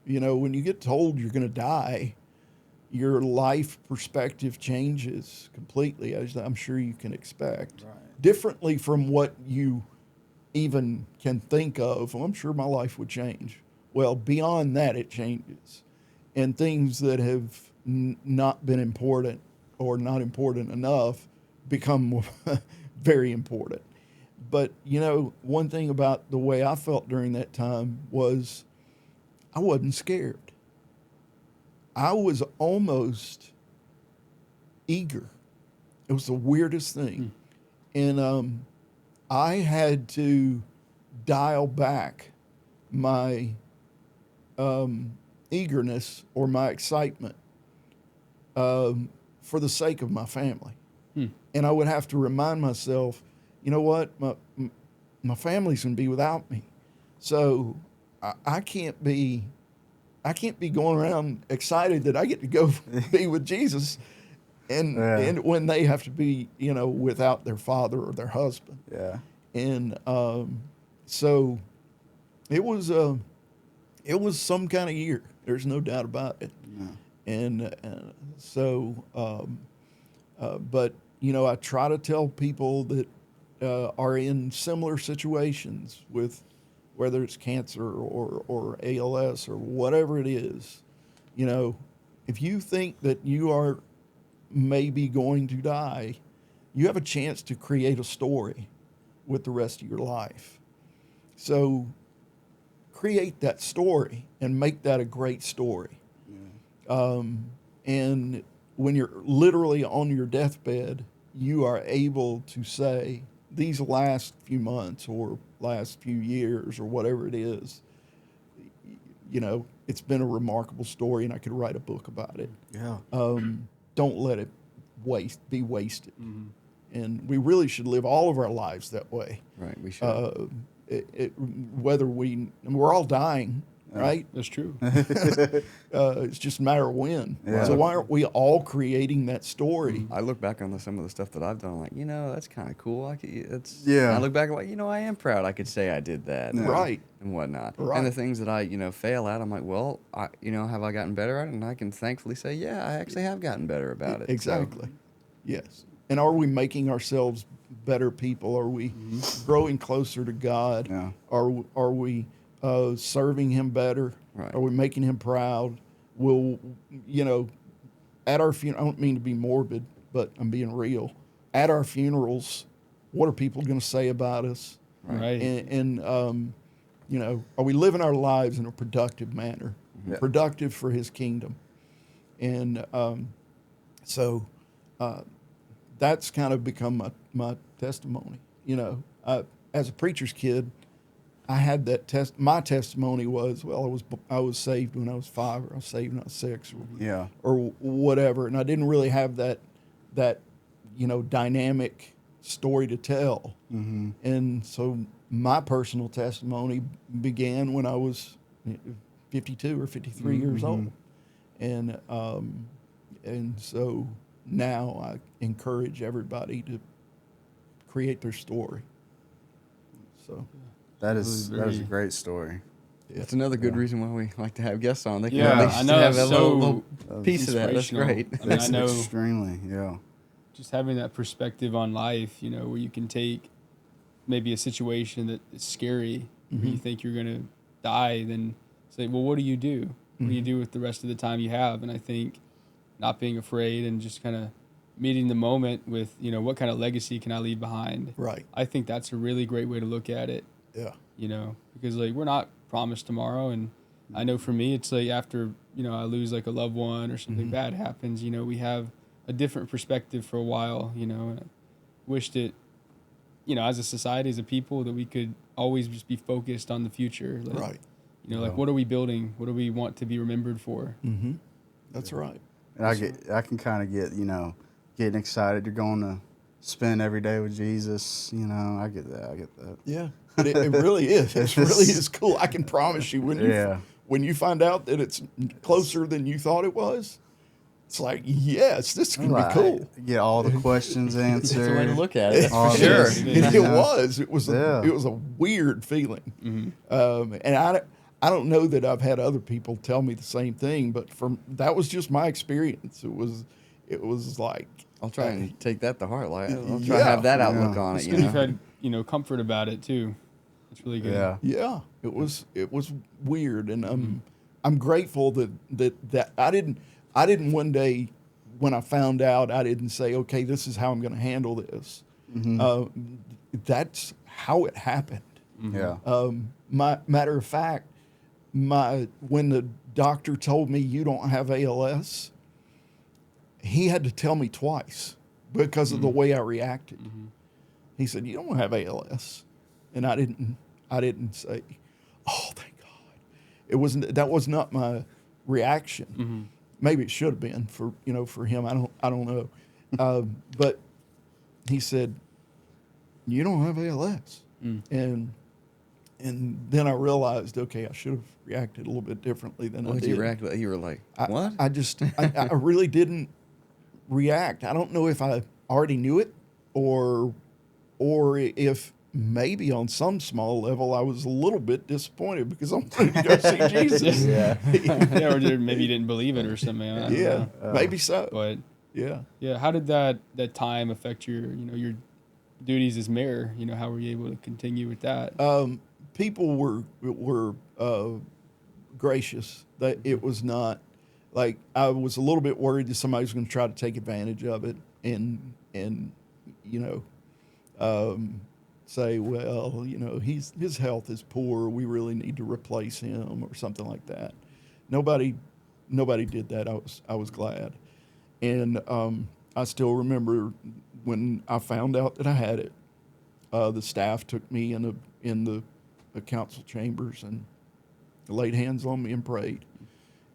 you know, when you get told you're going to die, your life perspective changes completely, as I'm sure you can expect. Right. Differently from what you even can think of. Well, I'm sure my life would change. Well, beyond that, it changes. And things that have not been important or not important enough become very important. But, you know, one thing about the way I felt during that time was I wasn't scared. I was almost eager. It was the weirdest thing. And I had to dial back my eagerness or my excitement for the sake of my family. And I would have to remind myself, you know what, my family's going to be without me. So I can't be going around excited that I get to go be with Jesus, and when they have to be, you know, without their father or their husband. Yeah. And so it was some kind of year. There's no doubt about it. No. And but you know, I try to tell people that are in similar situations with whether it's cancer or ALS or whatever it is, you know, if you think that you are maybe going to die, you have a chance to create a story with the rest of your life. So create that story and make that a great story. And when you're literally on your deathbed, you are able to say, these last few months or last few years or whatever it is, you know, it's been a remarkable story, and I could write a book about it. Yeah. Don't let it be wasted. And we really should live all of our lives that way. Right, we should. Whether we're all dying, right? That's true. It's just a matter of when. Yeah. So why aren't we all creating that story? I look back on some of the stuff that I've done, like, you know, that's kind of cool. Yeah. I look back like, you know, I am proud. I could say I did that. Yeah. Right. And whatnot. Right. And the things that I, you know, fail at, I'm like, well, you know, have I gotten better at it? And I can thankfully say, yeah, I actually have gotten better about it. Exactly. Yes. And are we making ourselves better people? Are we growing closer to God? Yeah. Are we serving Him better? Right. Are we making Him proud? Will, you know, at our funeral, I don't mean to be morbid, but I'm being real. At our funerals, what are people going to say about us? Right. And you know, are we living our lives in a productive manner? Yeah. Productive for His kingdom. And so that's kind of become my testimony. You know, as a preacher's kid, I had that my testimony was, well, I was saved when I was 5, or I was saved when I was 6, or whatever, and I didn't really have that you know, dynamic story to tell. And so my personal testimony began when I was 52 or 53 years old, and so now I encourage everybody to create their story. So. That is a great story. That's another good reason why we like to have guests on. They can Yeah, at least I know, have a it's little so piece of that. That's inspirational. great. I mean, I know Extremely, yeah. just having that perspective on life, you know, where you can take maybe a situation that is scary, where you think you're going to die, then say, well, what do you do? What do you do with the rest of the time you have? And I think not being afraid and just kind of meeting the moment with, you know, what kind of legacy can I leave behind? Right. I think that's a really great way to look at it. Yeah. You know, because like we're not promised tomorrow, and I know for me it's like after, you know, I lose like a loved one or something bad happens, you know, we have a different perspective for a while, you know, and I wish that, you know, as a society, as a people, that we could always just be focused on the future. Like, Right. You know, like what are we building? What do we want to be remembered for? That's right. And I can kind of get, you know, getting excited. You're going to spend every day with Jesus. You know, I get that. Yeah. But it really is. It really is cool. I can promise you when you Yeah. when you find out that it's closer than you thought it was, It's like, yes, this is going to be Right. cool. Get all the questions It's a way to answered. look at it. That's Oh, for it sure. is. It Yeah. was. Yeah. It was a weird feeling. Mm-hmm. And I don't know that I've had other people tell me the same thing, but that was just my experience. It was like, I'll try and take that to heart. Like, I'll try Yeah. to have that outlook Yeah. on it. It's You good know? you've had comfort about it too. It's really good. Yeah. yeah, it was weird, and I'm grateful that I didn't one day when I found out, I didn't say, okay, this is how I'm going to handle this. That's how it happened. Yeah. Matter of fact, when the doctor told me you don't have ALS, he had to tell me twice because of the way I reacted. He said, "You don't have ALS," and I didn't say, "Oh, thank God." That was not my reaction. Maybe it should have been for him. I don't know. But he said, "You don't have ALS," and then I realized, okay, I should have reacted a little bit differently than I What did. did you react? You were like, what? I really didn't react. I don't know if I already knew it or if maybe on some small level I was a little bit disappointed because I wanted to go see Jesus. Yeah. Yeah, or maybe you didn't believe it or something. I don't Yeah, know. maybe so. But Yeah. yeah, how did that time affect your your duties as mayor? How were you able to continue with that? People were gracious. That it was not like I was a little bit worried that somebody was going to try to take advantage of it and say, well, his health is poor. We really need to replace him or something like that. Nobody did that. I was glad, and I still remember when I found out that I had it. The staff took me in the council chambers and laid hands on me and prayed,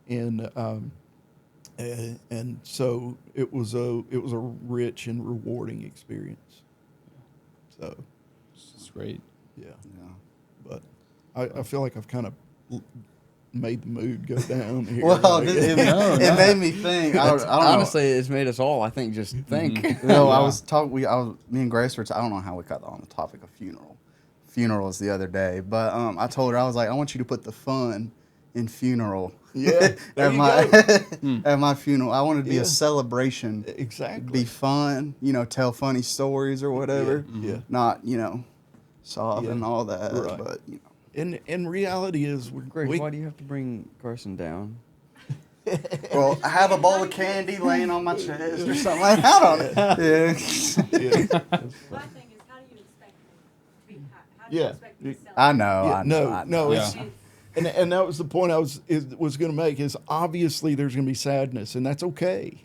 and so it was a rich and rewarding experience. So It's great. yeah, Yeah. but I feel like I've kind of made the mood go down here. Well, like- it made me think. I don't know. Honestly, it's made us all, I think, just think. No, I was talking. Me and Grace were. I don't know how we got on the topic of funerals the other day, but I told her, I was like, I want you to put the fun in funeral. Yeah, there at you my go. at my funeral. I want it to be Yeah. a celebration. Exactly. Be fun. Tell funny stories or whatever. Yeah. Not sob and Yeah. all that. Right. But And reality is, Greg, why do you have to bring Carson down? well, I have a bowl of candy laying on my chest or something like that on it. Yeah. yeah. My thing is, how do you expect me to be happy? How do you Yeah. expect me to celebrate? I know. Yeah, I know. no, Yeah. and that was the point I was going to make. Is obviously there's going to be sadness, and that's okay.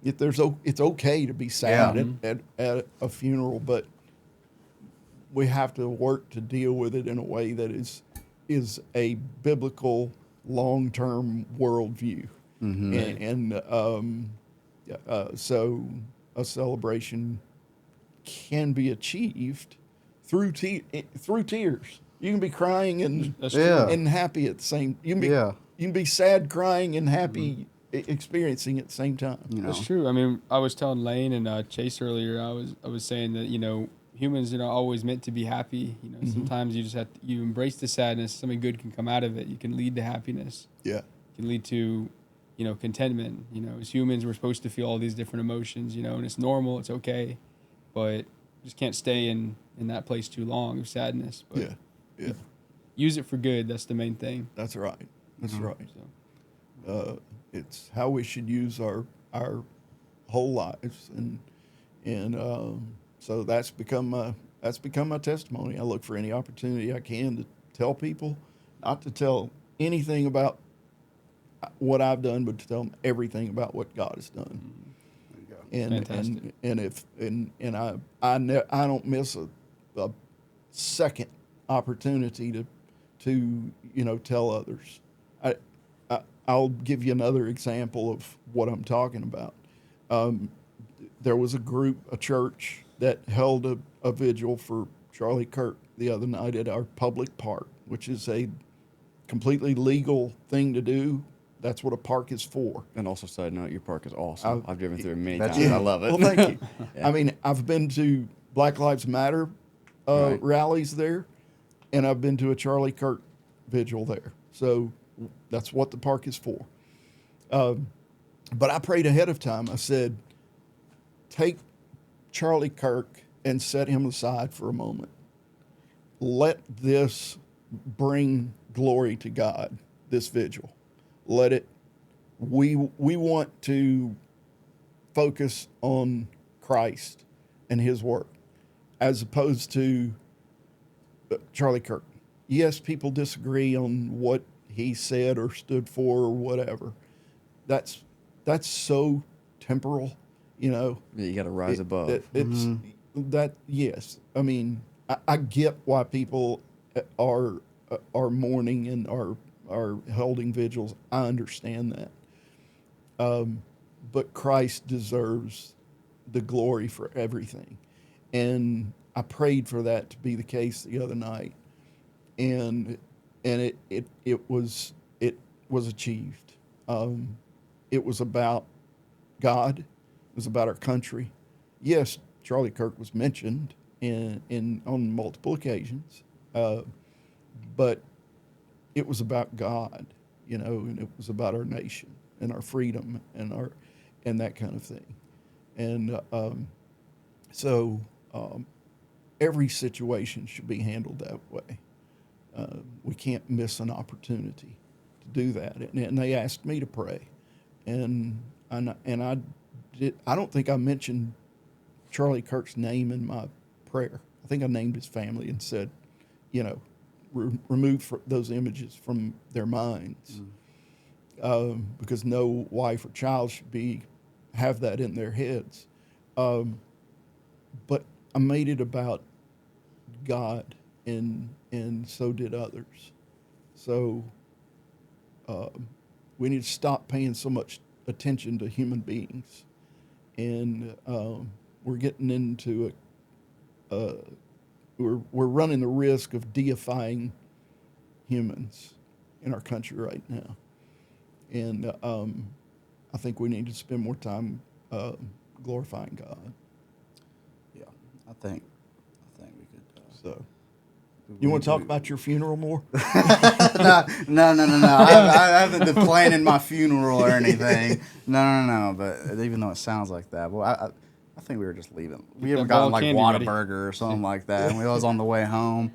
It's okay to be sad at a funeral, but we have to work to deal with it in a way that is a biblical long-term worldview, so a celebration can be achieved through tears. You can be crying and That's Yeah. true. and happy at the same. You can be Yeah. you can be sad, crying, and happy experiencing at the same time. That's true. I mean, I was telling Lane and Chase earlier. I was saying that humans are always meant to be happy. Sometimes you just you embrace the sadness. Something good can come out of it. You can lead to happiness. Yeah, It can lead to contentment. As humans, we're supposed to feel all these different emotions. And it's normal. It's okay, but just can't stay in that place too long of sadness. But yeah. use it for good. That's the main thing. That's right. That's right. So. It's how we should use our whole lives, and so that's become my testimony. I look for any opportunity I can to tell people, not to tell anything about what I've done, but to tell them everything about what God has done. Fantastic. I don't miss a second opportunity to tell others. I'll give you another example of what I'm talking about. There was a church that held a vigil for Charlie Kirk the other night at our public park, which is a completely legal thing to do That's what a park is for. And also, side note, your park is awesome. I've driven through it many That's- times. yeah. I love it. Well, thank you. Yeah. I mean, I've been to Black Lives Matter Right. rallies there, and I've been to a Charlie Kirk vigil there. So that's what the park is for. But I prayed ahead of time. I said, take Charlie Kirk and set him aside for a moment. Let this bring glory to God, this vigil. Let it, we want to focus on Christ and his work as opposed to Charlie Kirk. Yes, people disagree on what he said or stood for or whatever. That's so temporal, you know. Yeah, you got to rise above. It's that. Yes, I mean, I get why people are mourning and are holding vigils. I understand that. But Christ deserves the glory for everything, and I prayed for that to be the case the other night, and it was achieved. It was about God. It was about our country. Yes, Charlie Kirk was mentioned on multiple occasions, but it was about God, you know, and it was about our nation and our freedom and that kind of thing. And so every situation should be handled that way. We can't miss an opportunity to do that. And they asked me to pray, and I did. I don't think I mentioned Charlie Kirk's name in my prayer. I think I named his family and said, you know, remove those images from their minds, because no wife or child should have that in their heads. But I made it about God, and so did others. So we need to stop paying so much attention to human beings, and we're getting into we're running the risk of deifying humans in our country right now, and I think we need to spend more time glorifying God. Yeah, I think we could. So, you want to talk about your funeral more? No. I haven't been planning my funeral or anything. No. But even though it sounds like that, well, I think we were just leaving. We haven't gotten like Whataburger or something like that, and we was on the way home.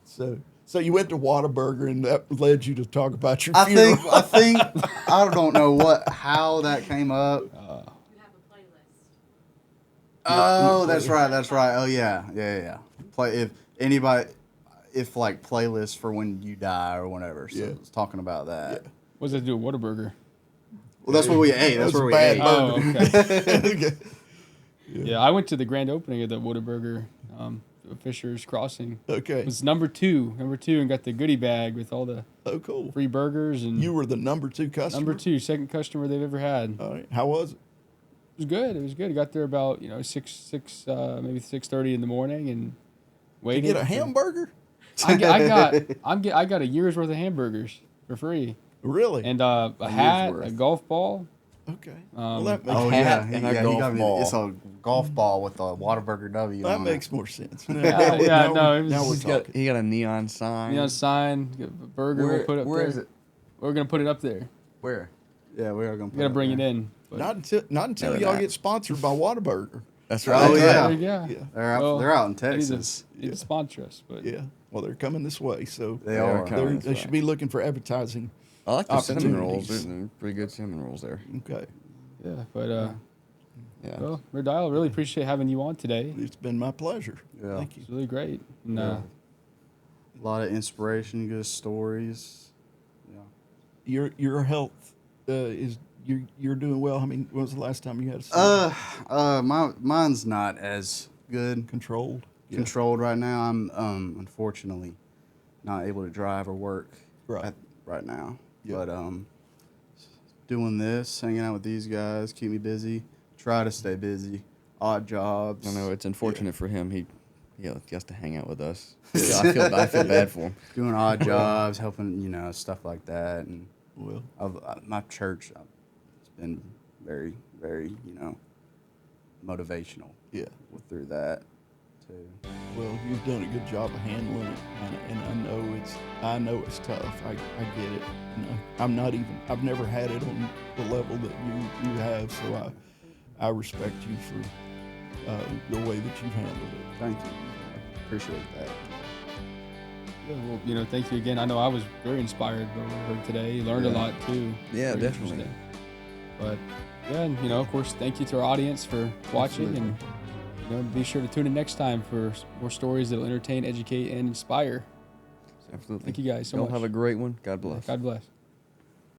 So you went to Whataburger, and that led you to talk about your funeral. I think I don't know how that came up. You have a playlist. Oh, that's right. Oh yeah. If like playlists for when you die or whatever. So it's talking about that. Yeah. What does that do with Whataburger? Well, that's what we ate. That's where we ate. Oh, okay. Okay. Yeah, I went to the grand opening of the Whataburger, Fisher's Crossing. Okay. It was number two, and got the goodie bag with all the Oh, cool. free burgers and You were the number 2 customer. number 2, second customer they've ever had. All right. How was it? It was good. I got there about maybe 6:30 in the morning and You waited. get a hamburger? I got a year's worth of hamburgers for free Really? and a hat, worth. a golf ball. Okay. Well, that makes, Oh hat yeah, and a golf ball. It's a golf ball with a Whataburger W. that on makes more sense. No, it was now we're just talking. He got a neon sign. neon sign, a burger. Where, we'll put up where there. is it? We're gonna put it up there. Where? it. Yeah, we are gonna. We gotta bring it in. But Not until they're y'all not. get sponsored by Whataburger. That's Oh, right. yeah. there you go. Yeah. They're out in they need to- Texas. need to sponsor us, but Yeah. Well, they're coming this way, so They are. coming. they should be looking for advertising. I like the cinnamon rolls. Opportunities. They're pretty good cinnamon rolls there. Okay. yeah, but Yeah. well, Merdile, really appreciate having you on today. It's been my pleasure. Yeah. Thank you. It's really great. And, Yeah. A lot of inspiration, good stories. Yeah. Your health is you're doing well. I mean, when was the last time you had a seizure? Mine's not as good Controlled. Yeah. controlled right now. I'm unfortunately not able to drive or work Right. right now. Yeah. But doing this, hanging out with these guys, keep me busy. Try to stay busy. Odd jobs. I know it's unfortunate for him. He has to hang out with us. Yeah, I feel bad for him. Doing odd jobs, helping, stuff like that. And Well, My church, it's been very, very, motivational. yeah. Through that too. Well, you've done a good job of handling it, and I know it's tough. I get it. I've never had it on the level that you have, so I respect you for the way that you've handled it. Thank you. I appreciate that. Yeah, well, thank you again. I know I was very inspired by what I heard today. Learned a lot too. Yeah, Very definitely. interesting. But yeah, and of course, thank you to our audience for watching, and be sure to tune in next time for more stories that'll entertain, educate, and inspire. Absolutely. Thank you guys so Y'all much. have a great one. God bless. God bless.